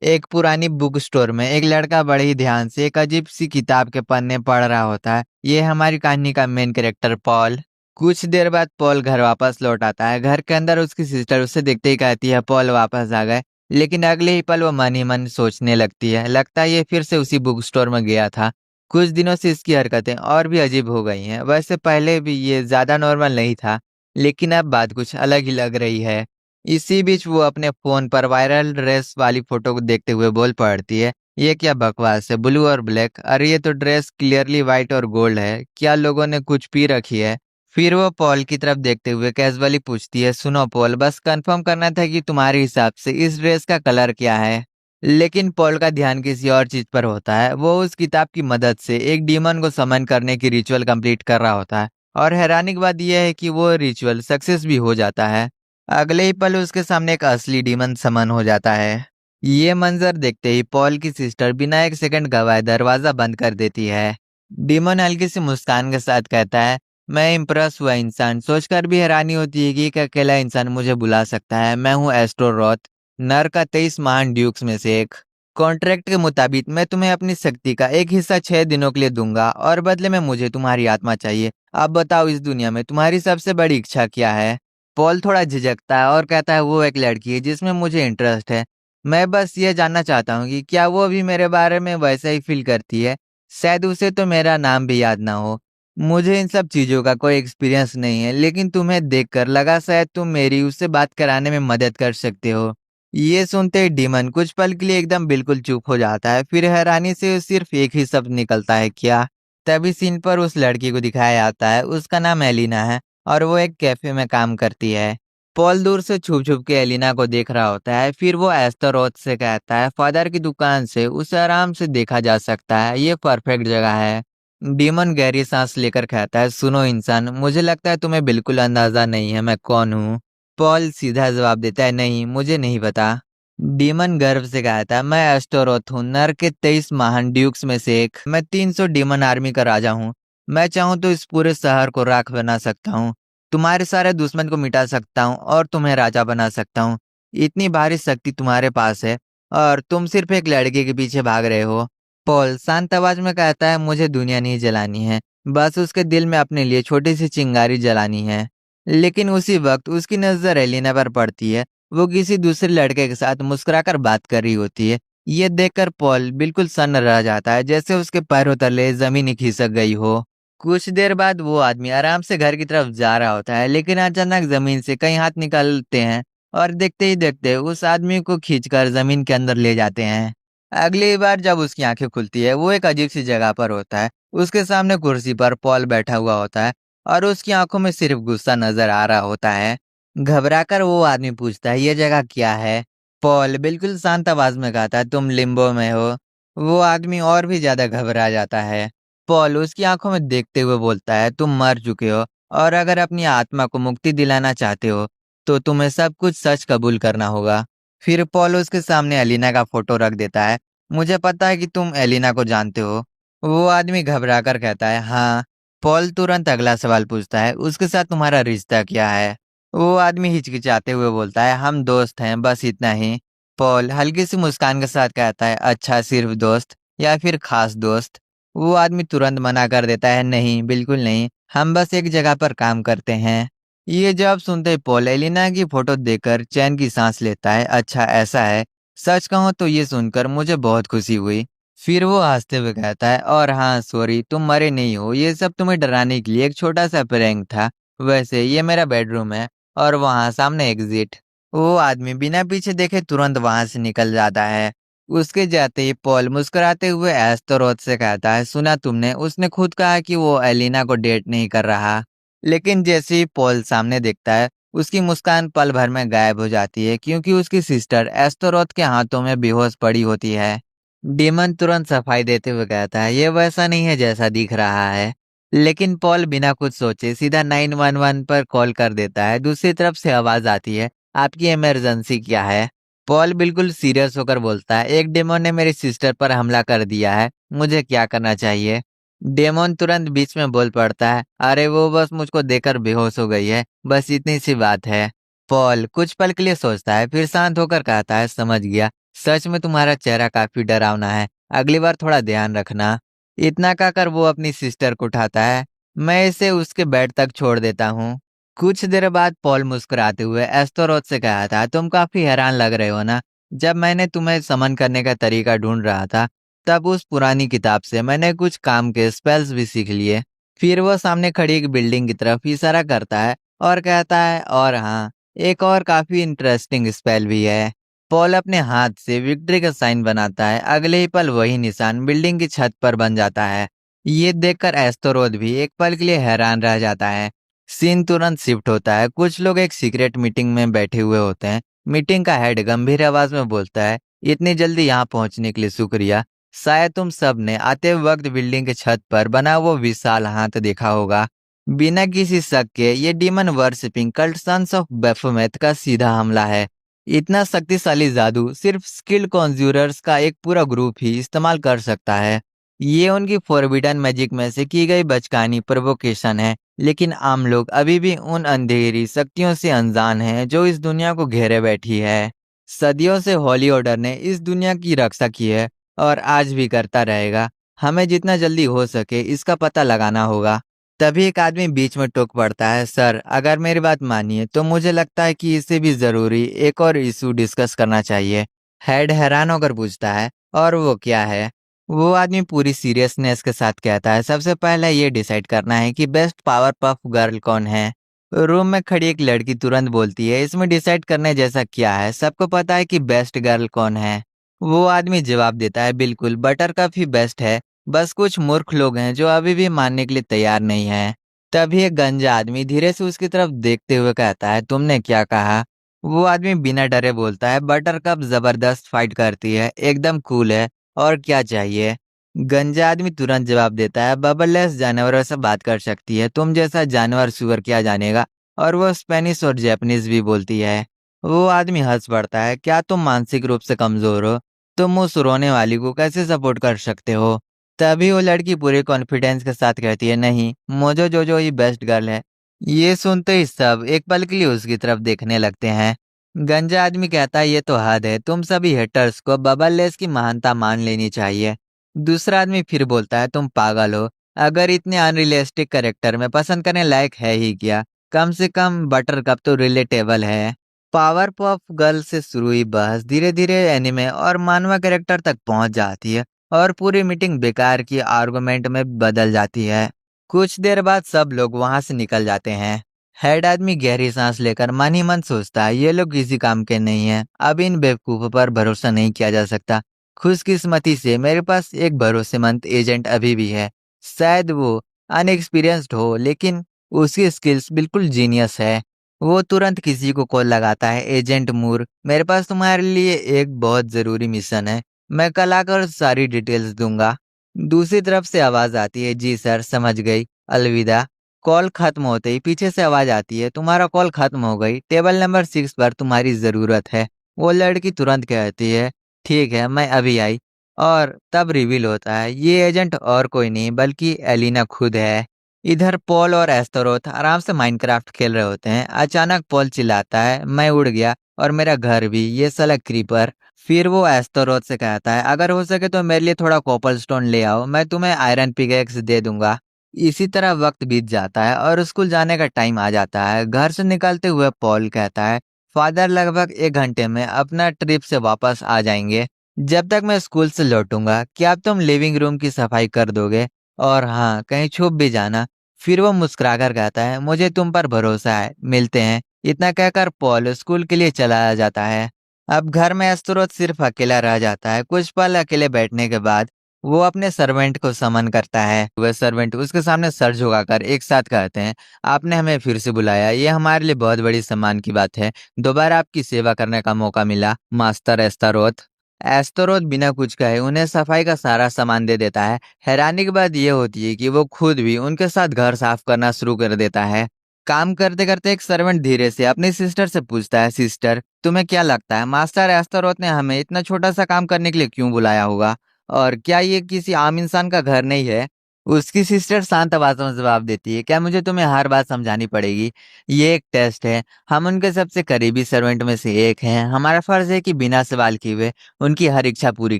एक पुरानी book store में एक लड़का बड़े ही ध्यान से एक अजीब सी किताब के पन्ने पढ़ रहा होता है। ये हमारी कहानी का मेन कैरेक्टर पॉल। कुछ देर बाद पॉल घर वापस लौट आता है। घर के अंदर उसकी सिस्टर उसे देखते ही कहती है पॉल वापस आ गए। लेकिन अगले ही पल वो मन ही मन सोचने लगती है, लगता है ये फिर से उसी बुक स्टोर में गया था। कुछ दिनों से इसकी हरकतें और भी अजीब हो गई हैं। वैसे पहले भी ये ज्यादा नॉर्मल नहीं था, लेकिन अब बात कुछ अलग ही लग रही है। इसी बीच वो अपने फोन पर वायरल ड्रेस वाली फोटो को देखते हुए बोल पड़ती है, ये क्या बकवास है, ब्लू और ब्लैक, अरे ये तो ड्रेस क्लियरली व्हाइट और गोल्ड है, क्या लोगों ने कुछ पी रखी है। फिर वो पॉल की तरफ देखते हुए कैजुअली पूछती है, सुनो पॉल, बस कंफर्म करना था कि तुम्हारे हिसाब से इस ड्रेस का कलर क्या है। लेकिन पॉल का ध्यान किसी और चीज पर होता है। वो उस किताब की मदद से एक डीमन को समन करने की रिचुअल कंप्लीट कर रहा होता है, और हैरानी की बात यह है कि वो रिचुअल सक्सेस भी हो जाता है। अगले ही पल उसके सामने एक असली डीमन समन हो जाता है। ये मंजर देखते ही पॉल की सिस्टर बिना एक सेकंड गवाए दरवाजा बंद कर देती है। डीमन हल्की सी मुस्कान के साथ कहता है, मैं इम्प्रेस हुआ इंसान, सोचकर भी हैरानी होती है कि एक अकेला इंसान मुझे बुला सकता है। मैं हूँ एस्ट्रोरॉथ, नर का 23 महान ड्यूक्स में से एक। कॉन्ट्रैक्ट के मुताबिक मैं तुम्हें अपनी शक्ति का एक हिस्सा 6 दिनों के लिए दूंगा, और बदले में मुझे तुम्हारी आत्मा चाहिए। अब बताओ इस दुनिया में तुम्हारी सबसे बड़ी इच्छा क्या है। पॉल थोड़ा झिझकता है और कहता है, वो एक लड़की है जिसमें मुझे इंटरेस्ट है। मैं बस ये जानना चाहता हूँ कि क्या वो भी मेरे बारे में वैसा ही फील करती है। शायद उसे तो मेरा नाम भी याद ना हो। मुझे इन सब चीजों का कोई एक्सपीरियंस नहीं है, लेकिन तुम्हें देखकर लगा शायद तुम मेरी उससे बात कराने में मदद कर सकते हो। ये सुनते ही डीमन कुछ पल के लिए एकदम बिल्कुल चुप हो जाता है। फिर हैरानी से सिर्फ एक ही शब्द निकलता है, क्या। तभी सीन पर उस लड़की को दिखाया जाता है। उसका नाम एलिना है और वो एक कैफे में काम करती है। पॉल दूर से छुप छुप के एलिना को देख रहा होता है। फिर वो एस्तरोथ से कहता है, फादर की दुकान से उसे आराम से देखा जा सकता है, ये परफेक्ट जगह है। डीमन गहरी सांस लेकर कहता है, सुनो इंसान, मुझे लगता है तुम्हें बिल्कुल अंदाजा नहीं है मैं कौन हूँ। पॉल सीधा जवाब देता है, नहीं मुझे नहीं पता। डीमन गर्व से कहता है, मैं एस्टोरोथ हूँ, नर के 23 महान ड्यूक्स में से एक। मैं 300 डीमन आर्मी का राजा हूँ। मैं चाहूँ तो इस पूरे शहर को राख बना सकता हूँ, तुम्हारे सारे दुश्मन को मिटा सकता हूँ और तुम्हें राजा बना सकता हूँ। इतनी भारी शक्ति तुम्हारे पास है और तुम सिर्फ एक लड़के के पीछे भाग रहे हो। पॉल शांत आवाज में कहता है, मुझे दुनिया नहीं जलानी है, बस उसके दिल में अपने लिए छोटी सी चिंगारी जलानी है। लेकिन उसी वक्त उसकी नजर एलिना पर पड़ती है। वो किसी दूसरे लड़के के साथ मुस्कुराकर बात कर रही होती है। ये देखकर पॉल बिल्कुल सन्न रह जाता है, जैसे उसके पैरों तले जमीन ही खिसक गई हो। कुछ देर बाद वो आदमी आराम से घर की तरफ जा रहा होता है, लेकिन अचानक जमीन से कई हाथ निकलते हैं और देखते ही देखते उस आदमी को खींचकर जमीन के अंदर ले जाते हैं। अगली बार जब उसकी आंखें खुलती है, वो एक अजीब सी जगह पर होता है। उसके सामने कुर्सी पर पॉल बैठा हुआ होता है और उसकी आंखों में सिर्फ गुस्सा नजर आ रहा होता है। घबराकर वो आदमी पूछता है, ये जगह क्या है। पॉल बिल्कुल शांत आवाज में कहता है, तुम लिम्बो में हो। वो आदमी और भी ज्यादा घबरा जाता है। पॉल उसकी आंखों में देखते हुए बोलता है, तुम मर चुके हो और अगर अपनी आत्मा को मुक्ति दिलाना चाहते हो तो तुम्हें सब कुछ सच कबूल करना होगा। फिर पॉल उसके सामने एलिना का फोटो रख देता है। मुझे पता है कि तुम एलिना को जानते हो। वो आदमी घबरा कर कहता है, हाँ। पॉल तुरंत अगला सवाल पूछता है, उसके साथ तुम्हारा रिश्ता क्या है। वो आदमी हिचकिचाते हुए बोलता है, हम दोस्त हैं, बस इतना ही। पॉल हल्की सी मुस्कान के साथ कहता है, अच्छा सिर्फ दोस्त या फिर खास दोस्त। वो आदमी तुरंत मना कर देता है, नहीं बिल्कुल नहीं, हम बस एक जगह पर काम करते हैं। ये जवाब सुनते ही पॉल एलिना की फोटो देखकर चैन की सांस लेता है, अच्छा ऐसा है। सच कहूं तो ये सुनकर मुझे बहुत खुशी हुई। फिर वो हंसते हुए कहता है, और हाँ सॉरी, तुम मरे नहीं हो, ये सब तुम्हें डराने के लिए एक छोटा सा प्रैंक था। वैसे ये मेरा बेडरूम है और वहाँ सामने एग्जिट। वो आदमी बिना पीछे देखे तुरंत वहां से निकल जाता है। उसके जाते ही पॉल मुस्कुराते हुए एस्तरोथ से कहता है, सुना तुमने, उसने खुद कहा कि वो एलिना को डेट नहीं कर रहा। लेकिन जैसे ही पॉल सामने देखता है, उसकी मुस्कान पल भर में गायब हो जाती है, क्योंकि उसकी सिस्टर एस्तरोथ के हाथों में बेहोश पड़ी होती है। डेमन तुरंत सफाई देते हुए कहता है, ये वैसा नहीं है जैसा दिख रहा है। लेकिन पॉल बिना कुछ सोचे सीधा 911 पर कॉल कर देता है। दूसरी तरफ से आवाज आती है, आपकी इमरजेंसी क्या है। पॉल बिल्कुल सीरियस होकर बोलता है, एक डेमन ने मेरी सिस्टर पर हमला कर दिया है, मुझे क्या करना चाहिए। डेमन तुरंत बीच में बोल पड़ता है, अरे वो बस मुझको देखकर बेहोश हो गई है, बस इतनी सी बात है। पॉल कुछ पल के लिए सोचता है, फिर शांत होकर कहता है, समझ गया, सच में तुम्हारा चेहरा काफी डरावना है, अगली बार थोड़ा ध्यान रखना। इतना कहकर वो अपनी सिस्टर को उठाता है। मैं इसे उसके बेड तक छोड़ देता हूँ। कुछ देर बाद पॉल मुस्कुराते हुए एस्तोरोथ से कहा था, तुम काफी हैरान लग रहे हो ना। जब मैंने तुम्हें समन करने का तरीका ढूंढ रहा था, तब उस पुरानी किताब से मैंने कुछ काम के स्पेल्स भी सीख लिए। फिर वो सामने खड़ी एक बिल्डिंग की तरफ इशारा करता है और कहता है, और हाँ, एक और काफी इंटरेस्टिंग स्पेल भी है। पॉल अपने हाथ से विक्ट्री का साइन बनाता है। अगले ही पल वही निशान बिल्डिंग की छत पर बन जाता है। ये देखकर एस्तोरोथ भी एक पल के लिए हैरान रह जाता है। सीन तुरंत शिफ्ट होता है। कुछ लोग एक सीक्रेट मीटिंग में बैठे हुए होते हैं। मीटिंग का हेड गंभीर आवाज में बोलता है, इतनी जल्दी यहाँ पहुंचने के लिए शुक्रिया। शायद तुम सब ने आते वक्त बिल्डिंग के छत पर बना वो विशाल हाथ देखा होगा। बिना किसी शक के ये demon worshipping cult sons of Baphomet का सीधा हमला है। इतना शक्तिशाली जादू सिर्फ स्किल्ड कॉन्ज्यूरर्स का एक पूरा ग्रुप ही इस्तेमाल कर सकता है। ये उनकी फॉरबिडन मैजिक में से की गई बचकानी प्रोवोकेशन है, लेकिन आम लोग अभी भी उन अंधेरी शक्तियों से अनजान हैं जो इस दुनिया को घेरे बैठी है। सदियों से होली ऑर्डर ने इस दुनिया की रक्षा की है और आज भी करता रहेगा। हमें जितना जल्दी हो सके इसका पता लगाना होगा। तभी एक आदमी बीच में टोक पड़ता है, सर अगर मेरी बात मानिए तो मुझे लगता है कि इससे भी जरूरी एक और इशू डिस्कस करना चाहिए। हेड हैरान होकर पूछता है, और वो क्या है? वो आदमी पूरी सीरियसनेस के साथ कहता है, सबसे पहले ये डिसाइड करना है कि बेस्ट पावर पफ गर्ल कौन है। रूम में खड़ी एक लड़की तुरंत बोलती है, इसमें डिसाइड करने जैसा क्या है, सबको पता है कि बेस्ट गर्ल कौन है। वो आदमी जवाब देता है, बिल्कुल बटरकप ही बेस्ट है। बस कुछ मूर्ख लोग हैं जो अभी भी मानने के लिए तैयार नहीं हैं। तभी एक गंजा आदमी धीरे से उसकी तरफ देखते हुए कहता है, तुमने क्या कहा? वो आदमी बिना डरे बोलता है, बटरकप जबरदस्त फाइट करती है, एकदम कूल है, और क्या चाहिए? गंजा आदमी तुरंत जवाब देता है, बबललेस जानवरों से बात कर सकती है, तुम जैसा जानवर सुअर क्या जानेगा। और वो स्पेनिश और जापानीज भी बोलती है। वो आदमी हंस पड़ता है, क्या तुम मानसिक रूप से कमजोर हो? तुम उस रोने वाली को कैसे सपोर्ट कर सकते हो? तभी वो लड़की पूरे कॉन्फिडेंस के साथ कहती है, नहीं, मोजो जोजो ही बेस्ट गर्ल है। ये सुनते ही सब एक पल के लिए उसकी तरफ देखने लगते हैं। गंजा आदमी कहता है, ये तो हद है, तुम सभी हेटर्स को बबललेस की महानता मान लेनी चाहिए। दूसरा आदमी फिर बोलता है, तुम पागल हो, अगर इतने अनरियलिस्टिक कैरेक्टर में पसंद करने लायक है ही क्या? कम से कम बटरकप तो रिलेटेबल है। पावर पॉप गर्ल से शुरू हुई बहस धीरे धीरे एनिमे और मानवा कैरेक्टर तक पहुंच जाती है और पूरी मीटिंग बेकार की आर्गुमेंट में बदल जाती है। कुछ देर बाद सब लोग वहां से निकल जाते हैं। हेड आदमी गहरी सांस लेकर मन ही मन सोचता है, ये लोग किसी काम के नहीं हैं। अब इन बेवकूफों पर भरोसा नहीं किया जा सकता। खुशकिस्मती से मेरे पास एक भरोसेमंद एजेंट अभी भी है। शायद वो अनएक्सपीरियंस्ड हो, लेकिन उसकी स्किल्स बिल्कुल जीनियस है। वो तुरंत किसी को कॉल लगाता है, एजेंट मूर, मेरे पास तुम्हारे लिए एक बहुत जरूरी मिशन है। मैं कल आकर सारी डिटेल्स दूंगा। दूसरी तरफ से आवाज आती है, जी सर समझ गई, अलविदा। कॉल खत्म होते ही पीछे से आवाज आती है, तुम्हारा कॉल खत्म हो गई, टेबल नंबर 6 पर तुम्हारी जरूरत है। वो लड़की तुरंत कहती है, ठीक है मैं अभी आई। और तब रिवील होता है ये एजेंट और कोई नहीं बल्कि एलिना खुद है। इधर पॉल और एस्तरोथ आराम से माइनक्राफ्ट खेल रहे होते हैं। अचानक पॉल चिल्लाता है, मैं उड़ गया और मेरा घर भी, ये साला क्रीपर। फिर वो एस्तरोथ से कहता है, अगर हो सके तो मेरे लिए थोड़ा कॉपर स्टोन ले आओ, मैं तुम्हें आयरन पिकेक्स दे दूंगा। इसी तरह वक्त बीत जाता है और स्कूल जाने का टाइम आ जाता है। घर से निकलते हुए पॉल कहता है, फादर लगभग 1 घंटे में अपना ट्रिप से वापस आ जाएंगे। जब तक मैं स्कूल से लौटूंगा क्या तुम लिविंग रूम की सफाई कर दोगे? और हाँ, कहीं छुप भी जाना। फिर वो मुस्कुराकर कहता है, मुझे तुम पर भरोसा है, मिलते हैं। इतना कहकर पॉल स्कूल के लिए चला जाता है। अब घर में एस्तरोथ सिर्फ अकेला रह जाता है। कुछ पल अकेले बैठने के बाद वो अपने सर्वेंट को समन करता है। वह सर्वेंट उसके सामने सर झुकाकर एक साथ कहते हैं, आपने हमें फिर से बुलाया, ये हमारे लिए बहुत बड़ी सम्मान की बात है। दोबारा आपकी सेवा करने का मौका मिला, मास्टर एस्तरोथ। एस्तरोथ बिना कुछ कहे उन्हें सफाई का सारा सामान दे देता है। हैरानी की बात यह होती है कि वो खुद भी उनके साथ घर साफ करना शुरू कर देता है। काम करते करते एक सर्वेंट धीरे से अपनी सिस्टर से पूछता है, सिस्टर तुम्हें क्या लगता है मास्टर एस्तरोथ ने हमें इतना छोटा सा काम करने के लिए क्यों बुलाया होगा? और क्या ये किसी आम इंसान का घर नहीं है? उसकी सिस्टर शांत आवाज़ में जवाब देती है, क्या मुझे तुम्हें हर बात समझानी पड़ेगी? ये एक टेस्ट है। हम उनके सबसे करीबी सर्वेंट में से एक हैं। हमारा फर्ज है कि बिना सवाल किए हुए उनकी हर इच्छा पूरी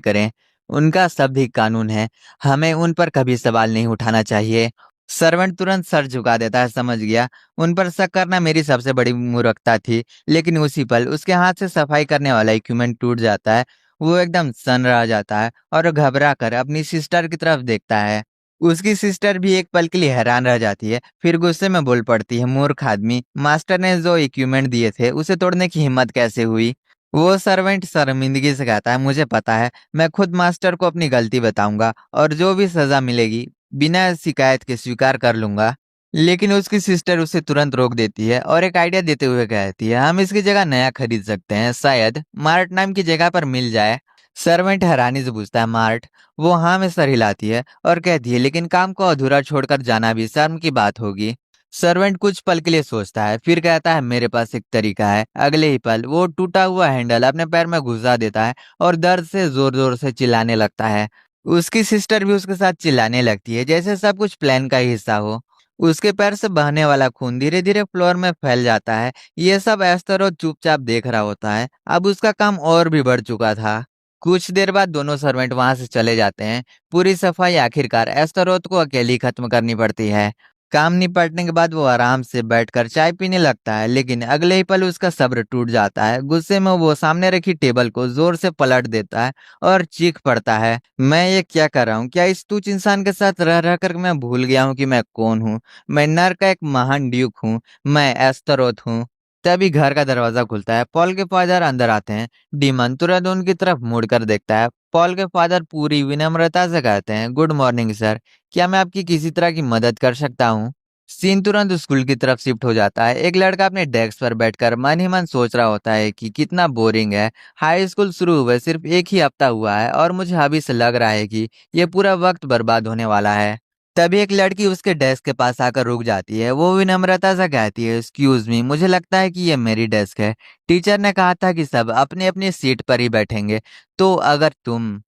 करें। उनका शब्द ही कानून है। हमें उन पर कभी सवाल नहीं उठाना चाहिए। सर्वेंट तुरंत सर झुका देता है, समझ गया। उन पर शक करना मेरी सबसे बड़ी मूर्खता थी। लेकिन उसी पल उसके हाथ से सफाई करने वाला इक्विपमेंट टूट जाता है। वो एकदम सन्न रह जाता है और घबरा कर अपनी सिस्टर की तरफ देखता है। उसकी सिस्टर भी एक पल के लिए हैरान रह जाती है, फिर गुस्से में बोल पड़ती है, मूर्ख आदमी, मास्टर ने जो इक्विपमेंट दिए थे उसे तोड़ने की हिम्मत कैसे हुई? वो सर्वेंट शर्मिंदगी से कहता है, मुझे पता है, मैं खुद मास्टर को अपनी गलती बताऊंगा और जो भी सजा मिलेगी बिना शिकायत के स्वीकार कर लूंगा। लेकिन उसकी सिस्टर उसे तुरंत रोक देती है और एक आइडिया देते हुए कहती है, हम इसकी जगह नया खरीद सकते हैं, शायद मार्ट नाम की जगह पर मिल जाए। सर्वेंट हैरानी से पूछता है, मार्ट? वो हाँ में सर हिलाती है और कहती है, लेकिन काम को अधूरा छोड़कर जाना भी शर्म की बात होगी। सर्वेंट कुछ पल के लिए सोचता है, फिर कहता है, मेरे पास एक तरीका है। अगले ही पल वो टूटा हुआ हैंडल अपने पैर में घुसा देता है और दर्द से जोर जोर से चिल्लाने लगता है। उसकी सिस्टर भी उसके साथ चिल्लाने लगती है, जैसे सब कुछ प्लान का ही हिस्सा हो। उसके पैर से बहने वाला खून धीरे धीरे फ्लोर में फैल जाता है। ये सब एस्तरो चुपचाप देख रहा होता है। अब उसका काम और भी बढ़ चुका था। कुछ देर बाद दोनों सर्वेंट वहां से चले जाते हैं। पूरी सफाई आखिरकार एस्तरोत को अकेली खत्म करनी पड़ती है। काम निपटने के बाद वो आराम से बैठकर चाय पीने लगता है, लेकिन अगले ही पल उसका सब्र टूट जाता है। गुस्से में वो सामने रखी टेबल को जोर से पलट देता है और चीख पड़ता है, मैं ये क्या कर रहा हूँ? क्या इस तुच्छ इंसान के साथ रह रह कर मैं भूल गया हूँ कि मैं कौन हूँ? मैं नर का एक महान ड्यूक हूँ। मैं एस्तरोथ हूँ। तभी घर का दरवाजा खुलता है। पॉल के फादर अंदर आते हैं। डीमन तुरंत उनकी तरफ मुड़कर देखता है। पॉल के फादर पूरी विनम्रता से कहते हैं, गुड मॉर्निंग सर, क्या मैं आपकी किसी तरह की मदद कर सकता हूँ? सीन तुरंत स्कूल की तरफ शिफ्ट हो जाता है। एक लड़का अपने डेस्क पर बैठकर मन ही मन सोच रहा होता है कि कितना बोरिंग है। हाई स्कूल शुरू हुए सिर्फ एक ही हफ्ता हुआ है और मुझे अभी से लग रहा है कि ये पूरा वक्त बर्बाद होने वाला है। तभी एक लड़की उसके डेस्क के पास आकर रुक जाती है। वो विनम्रता से कहती है, एक्सक्यूज मी, मुझे लगता है कि ये मेरी डेस्क है। टीचर ने कहा था कि सब अपनी अपनी सीट पर ही बैठेंगे, तो अगर तुम।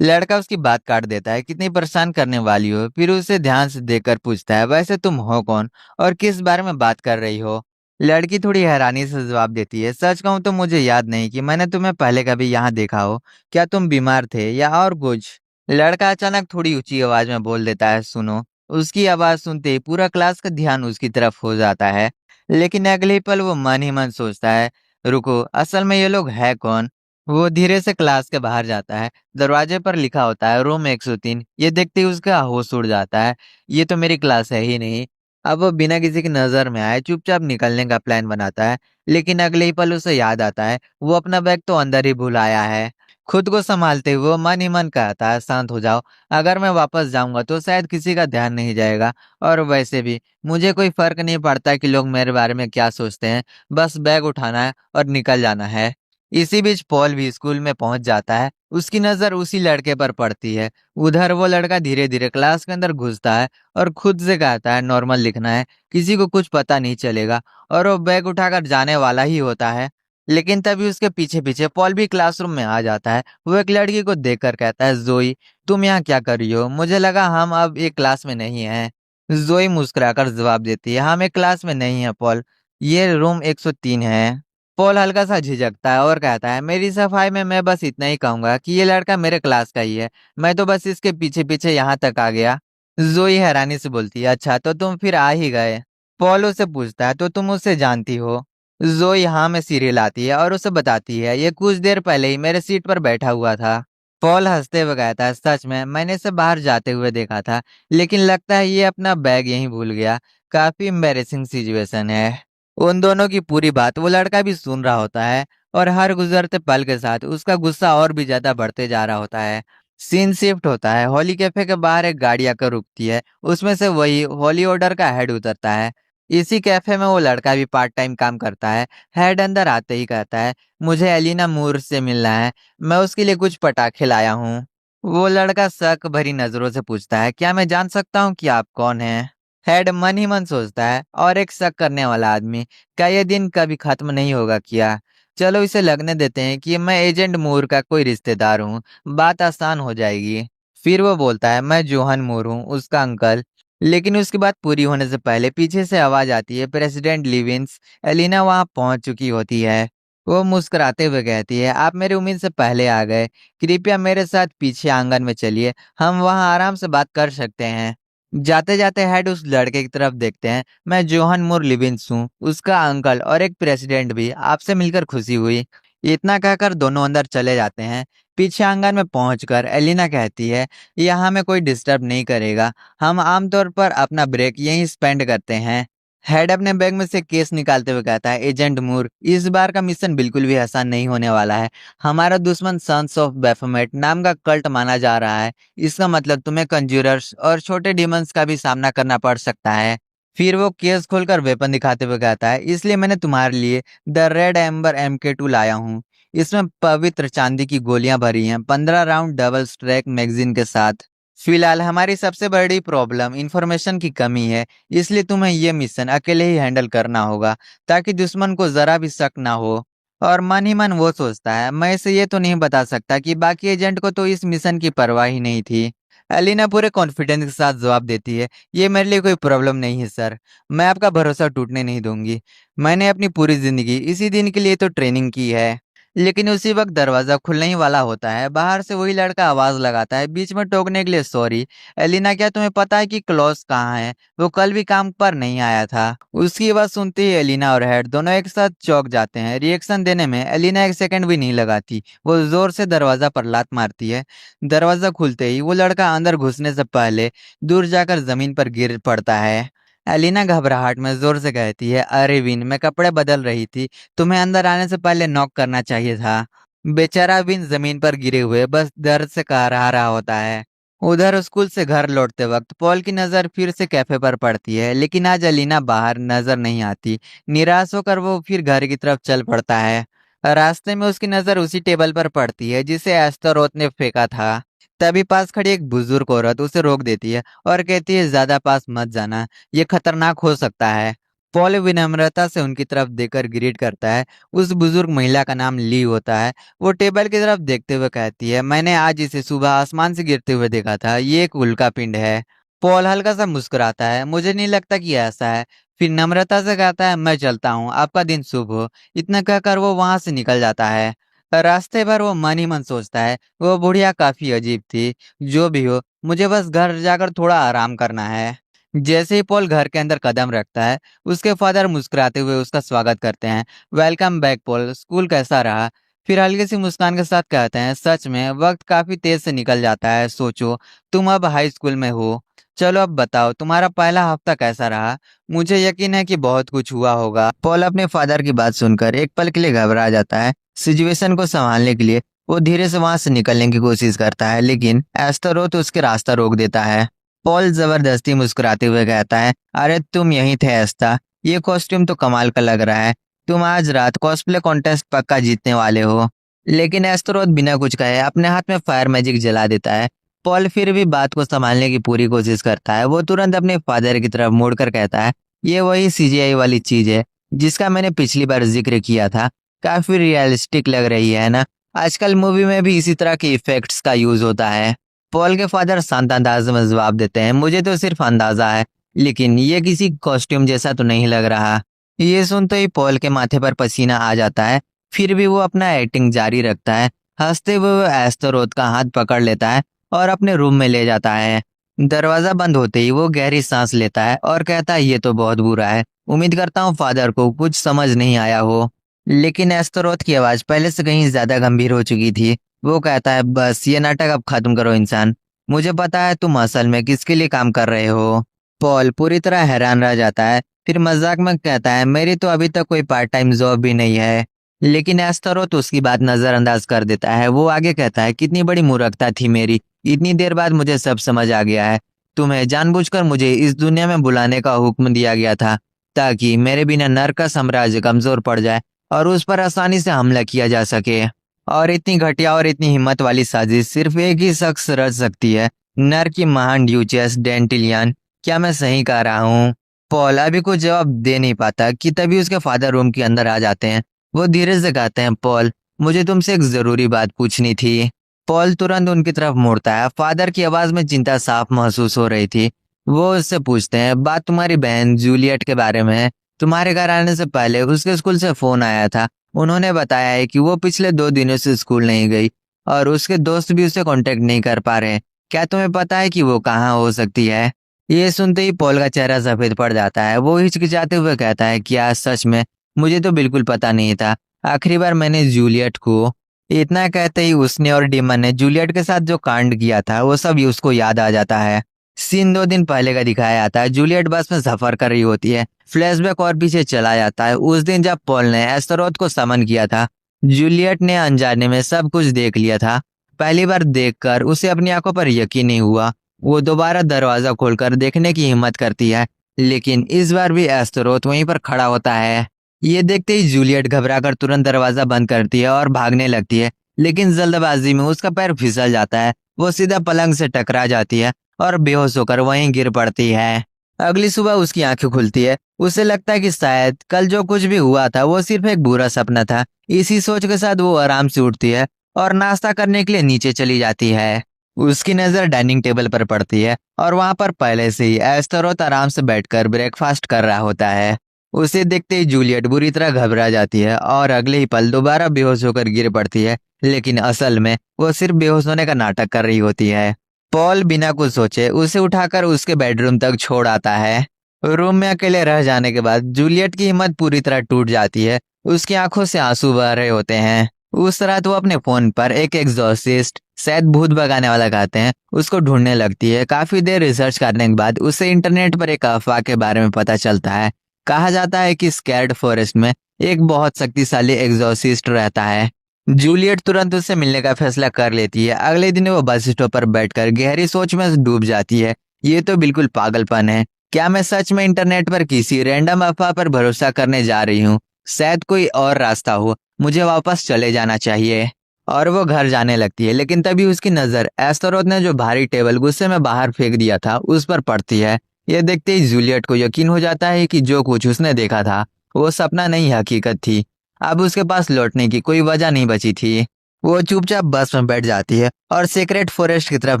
लड़का उसकी बात काट देता है, कितनी परेशान करने वाली हो? फिर उसे ध्यान से देखकर पूछता है, वैसे तुम हो कौन और किस बारे में बात कर रही हो? लड़की थोड़ी हैरानी से जवाब देती है, सच कहूं तो मुझे याद नहीं कि मैंने तुम्हें पहले कभी यहाँ देखा हो। क्या तुम बीमार थे या और कुछ? लड़का अचानक थोड़ी ऊंची आवाज में बोल देता है, सुनो। उसकी आवाज सुनते ही पूरा क्लास का ध्यान उसकी तरफ हो जाता है। लेकिन अगले ही पल वो मन ही मन सोचता है, रुको, असल में ये लोग है कौन? वो धीरे से क्लास के बाहर जाता है। दरवाजे पर लिखा होता है, रूम 103। ये देखते ही उसका होश उड़ जाता है। ये तो मेरी क्लास है ही नहीं। अब वो बिना किसी की नजर में आए चुपचाप निकलने का प्लान बनाता है। लेकिन अगले ही पल उसे याद आता है, वो अपना बैग तो अंदर ही भूल आया है। खुद को संभालते हुए वो मन ही मन कहता है, शांत हो जाओ। अगर मैं वापस जाऊंगा तो शायद किसी का ध्यान नहीं जाएगा। और वैसे भी मुझे कोई फर्क नहीं पड़ता कि लोग मेरे बारे में क्या सोचते हैं। बस बैग उठाना है और निकल जाना है। इसी बीच पॉल भी स्कूल में पहुंच जाता है। उसकी नजर उसी लड़के पर पड़ती है। उधर वो लड़का धीरे धीरे क्लास के अंदर घुसता है और खुद से कहता है, नॉर्मल लिखना है, किसी को कुछ पता नहीं चलेगा। और वो बैग उठाकर जाने वाला ही होता है। लेकिन तभी उसके पीछे पीछे पॉल भी क्लासरूम में आ जाता है। वो एक लड़की को देखकर कहता है, जोई, तुम यहाँ क्या कर रही हो? मुझे लगा हम अब एक क्लास में नहीं हैं। जोई मुस्कुराकर जवाब देती है, हम एक क्लास में नहीं है पॉल, ये रूम 103 है। पॉल हल्का सा झिझकता है और कहता है, मेरी सफाई में मैं बस इतना ही कहूंगा कि ये लड़का मेरे क्लास का ही है। मैं तो बस इसके पीछे पीछे यहाँ तक आ गया। जोई हैरानी से बोलती है, अच्छा तो तुम फिर आ ही गए? पॉल उसे पूछता है, तो तुम उसे जानती हो? जोई हाँ में सिर हिलाती है और उसे बताती है, ये कुछ देर पहले ही मेरे सीट पर बैठा हुआ था। पॉल हंसते हुए कहता है, सच में मैंने इसे बाहर जाते हुए देखा था, लेकिन लगता है ये अपना बैग यहीं भूल गया। काफी एम्बेरेसिंग सिचुएशन है। उन दोनों की पूरी बात वो लड़का भी सुन रहा होता है और हर गुजरते पल के साथ उसका गुस्सा और भी ज्यादा बढ़ते जा रहा होता है। सीन शिफ्ट होता है। हॉली कैफे के बाहर एक गाड़ी आकर रुकती है। उसमें से वही हॉली ऑर्डर का हेड उतरता है। इसी कैफे में वो लड़का भी पार्ट टाइम काम करता है। हेड अंदर आते ही कहता है, मुझे एलिना मूर से मिलना है, मैं उसके लिए कुछ पटाखे लाया हूँ। वो लड़का शक भरी नजरों से पूछता है, क्या मैं जान सकता हूँ कि आप कौन हैं? हेड मन ही मन सोचता है, और एक शक करने वाला आदमी, क्या ये दिन कभी खत्म नहीं होगा क्या? चलो इसे लगने देते हैं कि मैं एजेंट मूर का कोई रिश्तेदार हूँ, बात आसान हो जाएगी। फिर वो बोलता है, मैं जोहन मूर हूँ, उसका अंकल। लेकिन उसकी बात पूरी होने से पहले पीछे से आवाज आती है, प्रेसिडेंट लिविंस। एलिना वहां पहुंच चुकी होती है। वो मुस्कुराते हुए कहती है, आप मेरी उम्मीद से पहले आ गए। कृपया मेरे साथ पीछे आंगन में चलिए, हम वहां आराम से बात कर सकते हैं। जाते जाते हेड उस लड़के की तरफ देखते हैं। मैं जोहन मूर लिविंस हूँ, उसका अंकल और एक प्रेसिडेंट भी। आपसे मिलकर खुशी हुई। इतना कहकर दोनों अंदर चले जाते हैं। पीछे आंगन में पहुंचकर एलिना कहती है, यहाँ हमें कोई डिस्टर्ब नहीं करेगा। हम आमतौर पर अपना ब्रेक यहीं स्पेंड करते हैं। हेड अपने बैग में से केस निकालते हुए कहता है, एजेंट मूर, इस बार का मिशन बिल्कुल भी आसान नहीं होने वाला है। हमारा दुश्मन सन्स ऑफ बेफोमेट नाम का कल्ट माना जा रहा है। इसका मतलब तुम्हें कंज्यूरर्स और छोटे डिमंस का भी सामना करना पड़ सकता है। फिर वो केस खोलकर वेपन दिखाते हुए कहता है, इसलिए मैंने तुम्हारे लिए द रेड एम्बर MK2 लाया हूँ। इसमें पवित्र चांदी की गोलियां भरी हैं, 15 राउंड डबल स्ट्रैक मैगजीन के साथ। फिलहाल हमारी सबसे बड़ी प्रॉब्लम इंफॉर्मेशन की कमी है, इसलिए तुम्हें ये मिशन अकेले ही हैंडल करना होगा, ताकि दुश्मन को जरा भी शक ना हो। और मन ही मन वो सोचता है, मैं इसे ये तो नहीं बता सकता कि बाकी एजेंट को तो इस मिशन की परवाह ही नहीं थी। एलिना पूरे कॉन्फिडेंस के साथ जवाब देती है, ये मेरे लिए कोई प्रॉब्लम नहीं है सर। मैं आपका भरोसा टूटने नहीं दूंगी। मैंने अपनी पूरी जिंदगी इसी दिन के लिए तो ट्रेनिंग की है। लेकिन उसी वक्त दरवाजा खुलने ही वाला होता है। बाहर से वही लड़का आवाज लगाता है, बीच में टोकने के लिए, सॉरी एलिना, क्या तुम्हें पता है कि क्लॉस कहाँ है? वो कल भी काम पर नहीं आया था। उसकी आवाज सुनते ही एलिना और हेड दोनों एक साथ चौंक जाते हैं। रिएक्शन देने में एलिना एक सेकंड भी नहीं लगाती, वो जोर से दरवाजा पर लात मारती है। दरवाजा खुलते ही वो लड़का अंदर घुसने से पहले दूर जाकर जमीन पर गिर पड़ता है। एलिना घबराहट में जोर से कहती है, अरे विन, मैं कपड़े बदल रही थी, तुम्हें अंदर आने से पहले नॉक करना चाहिए था। बेचारा विन जमीन पर गिरे हुए बस दर्द से कराह रहा होता है। उधर स्कूल से घर लौटते वक्त पॉल की नजर फिर से कैफे पर पड़ती है, लेकिन आज एलिना बाहर नजर नहीं आती। निराश होकर वो फिर घर की तरफ चल पड़ता है। रास्ते में उसकी नजर उसी टेबल पर पड़ती है जिसे एस्तरोत ने फेंका था। तभी पास खड़ी एक बुजुर्ग औरत उसे रोक देती है और कहती है, ज्यादा पास मत जाना, ये खतरनाक हो सकता है। पॉल विनम्रता से उनकी तरफ देखकर ग्रीट करता है। उस बुजुर्ग महिला का नाम ली होता है। वो टेबल की तरफ देखते हुए कहती है, मैंने आज इसे सुबह आसमान से गिरते हुए देखा था, ये एक उल्का पिंड है। पॉल हल्का सा मुस्कुराता है, मुझे नहीं लगता कि ऐसा है। फिर नम्रता से कहता है, मैं चलता हूँ, आपका दिन शुभ हो। इतना कहकर वो वहां से निकल जाता है। रास्ते भर वो मन ही मन सोचता है, वो बुढ़िया काफी अजीब थी। जो भी हो, मुझे बस घर जाकर थोड़ा आराम करना है। जैसे ही पॉल घर के अंदर कदम रखता है, उसके फादर मुस्कुराते हुए उसका स्वागत करते हैं। वेलकम बैक पॉल, स्कूल कैसा रहा? फिर हल्की सी मुस्कान के साथ कहते हैं, सच में वक्त काफी तेज से निकल जाता है। सोचो, तुम अब हाई स्कूल में हो। चलो अब बताओ, तुम्हारा पहला हफ्ता कैसा रहा? मुझे यकीन है कि बहुत कुछ हुआ होगा। पॉल अपने फादर की बात सुनकर एक पल के लिए घबरा जाता है। सिचुएशन को संभालने के लिए वो धीरे से वहां से निकलने की कोशिश करता है, लेकिन एस्तरोथ उसके रास्ता रोक देता है। पॉल जबरदस्ती मुस्कुराते हुए कहता है, अरे तुम यहीं थे एस्ता, ये कॉस्ट्यूम तो कमाल का लग रहा है। तुम आज रात कॉस्प्ले कॉन्टेस्ट पक्का जीतने वाले हो। लेकिन एस्तरोथ बिना कुछ कहे अपने हाथ में फायर मैजिक जला देता है। पॉल फिर भी बात को संभालने की पूरी कोशिश करता है। वो तुरंत अपने फादर की तरफ मुड़कर कहता है, ये वही CGI वाली चीज है जिसका मैंने पिछली बार जिक्र किया था। काफी रियलिस्टिक लग रही है ना? आजकल मूवी में भी इसी तरह के इफेक्ट्स का यूज होता है। पॉल के फादर शांत अंदाज में जवाब देते हैं, मुझे तो सिर्फ अंदाजा है, लेकिन ये किसी कॉस्ट्यूम जैसा तो नहीं लग रहा। ये सुनते ही पॉल के माथे पर पसीना आ जाता है। फिर भी वो अपना एक्टिंग जारी रखता है। हंसते हुए वो एस्तरोथ का हाथ पकड़ लेता है और अपने रूम में ले जाता है। दरवाजा बंद होते ही वो गहरी सांस लेता है और कहता है, ये तो बहुत बुरा है। उम्मीद करता हूँ फादर को कुछ समझ नहीं आया हो। लेकिन एस्तरोथ की आवाज पहले से कहीं ज्यादा गंभीर हो चुकी थी। वो कहता है, बस ये नाटक अब खत्म करो इंसान। मुझे पता है तुम असल में किसके लिए काम कर रहे हो। पॉल पूरी तरह हैरान रह जाता है। फिर मजाक में कहता है, मेरी तो अभी तक कोई पार्ट टाइम जॉब भी नहीं है। लेकिन एस्तरोथ उसकी बात नजरअंदाज कर देता है। वो आगे कहता है, कितनी बड़ी मूर्खता थी मेरी, इतनी देर बाद मुझे सब समझ आ गया है। तुम्हें जानबूझकर मुझे इस दुनिया में बुलाने का हुक्म दिया गया था, ताकि मेरे बिना नर का साम्राज्य कमजोर पड़ जाए और उस पर आसानी से हमला किया जा सके। और इतनी घटिया और इतनी हिम्मत वाली साजिश सिर्फ एक ही शख्स रच सकती है, नर की महान ड्यूचेस डेंटिलियन। क्या मैं सही कह रहा हूँ? पॉल अभी कुछ जवाब दे नहीं पाता कि तभी उसके फादर रूम के अंदर आ जाते हैं। वो धीरे से कहते हैं, पॉल, मुझे तुमसे एक जरूरी बात पूछनी थी। पॉल तुरंत उनकी तरफ मुड़ता है। फादर की आवाज में चिंता साफ महसूस हो रही थी। वो उससे पूछते हैं, बात तुम्हारी बहन जूलियट के बारे में है। तुम्हारे घर आने से पहले उसके स्कूल से फोन आया था। उन्होंने बताया है कि वो पिछले 2 दिनों से स्कूल नहीं गई और उसके दोस्त भी उसे कांटेक्ट नहीं कर पा रहे हैं। क्या तुम्हें पता है कि वो कहाँ हो सकती है? ये सुनते ही पॉल का चेहरा सफेद पड़ जाता है। वो हिचकिचाते हुए कहता है, क्या सच में? मुझे तो बिल्कुल पता नहीं था। आखिरी बार मैंने जूलियट को। इतना कहते ही उसने और डीमन ने जूलियट के साथ जो कांड किया था वो सब उसको याद आ जाता है। सीन 2 दिन पहले का दिखाया जाता है। जूलियट बस में सफर कर रही होती है। फ्लैशबैक और पीछे चला जाता है उस दिन जब पॉल ने एस्तरोथ को समन किया था। जूलियट ने अनजाने में सब कुछ देख लिया था। पहली बार देखकर उसे अपनी आंखों पर यकीन नहीं हुआ। वो दोबारा दरवाजा खोलकर देखने की हिम्मत करती है, लेकिन इस बार भी एस्तरोथ वहीं पर खड़ा होता है। ये देखते ही जूलियट घबराकर तुरंत दरवाजा बंद करती है और भागने लगती है, लेकिन जल्दबाजी में उसका पैर फिसल जाता है। वो सीधा पलंग से टकरा जाती है और बेहोश होकर वहीं गिर पड़ती है। अगली सुबह उसकी आंखें खुलती है। उसे लगता है कि शायद कल जो कुछ भी हुआ था वो सिर्फ एक बुरा सपना था। इसी सोच के साथ वो आराम से उठती है और नाश्ता करने के लिए नीचे चली जाती है। उसकी नजर डाइनिंग टेबल पर पड़ती है और वहां पर पहले से ही एस्तरोथ आराम से बैठकर ब्रेकफास्ट कर रहा होता है। उसे देखते ही जूलियट बुरी तरह घबरा जाती है और अगले ही पल दोबारा बेहोश होकर गिर पड़ती है, लेकिन असल में वो सिर्फ बेहोश होने का नाटक कर रही होती है। पॉल बिना कुछ सोचे उसे उठाकर उसके बेडरूम तक छोड़ आता है। रूम में अकेले रह जाने के बाद जूलियट की हिम्मत पूरी तरह टूट जाती है। उसकी आंखों से आंसू बह रहे होते हैं। उस रात वो अपने फोन पर एक एग्जॉर्सिस्ट, शायद भूत भगाने वाला कहते हैं, उसको ढूंढने लगती है। काफी देर रिसर्च करने के बाद उसे इंटरनेट पर एक अफवाह के बारे में पता चलता है। कहा जाता है कि स्कैर्ड फॉरेस्ट में एक बहुत शक्तिशाली एग्जॉर्सिस्ट रहता है। जूलियट तुरंत उससे मिलने का फैसला कर लेती है। अगले दिन वो बस स्टॉप पर बैठकर गहरी सोच में डूब जाती है। ये तो बिल्कुल पागलपन है। क्या मैं सच में इंटरनेट पर किसी रैंडम अफवाह पर भरोसा करने जा रही हूँ? शायद कोई और रास्ता हो। मुझे वापस चले जाना चाहिए। और वो घर जाने लगती है, लेकिन तभी उसकी नजर एस्तरोथ ने जो भारी टेबल गुस्से में बाहर फेंक दिया था उस पर पड़ती है। यह देखते ही जूलियट को यकीन हो जाता है कि जो कुछ उसने देखा था वो सपना नहीं हकीकत थी। अब उसके पास लौटने की कोई वजह नहीं बची थी। वो चुपचाप बस में बैठ जाती है और सीक्रेट फॉरेस्ट की तरफ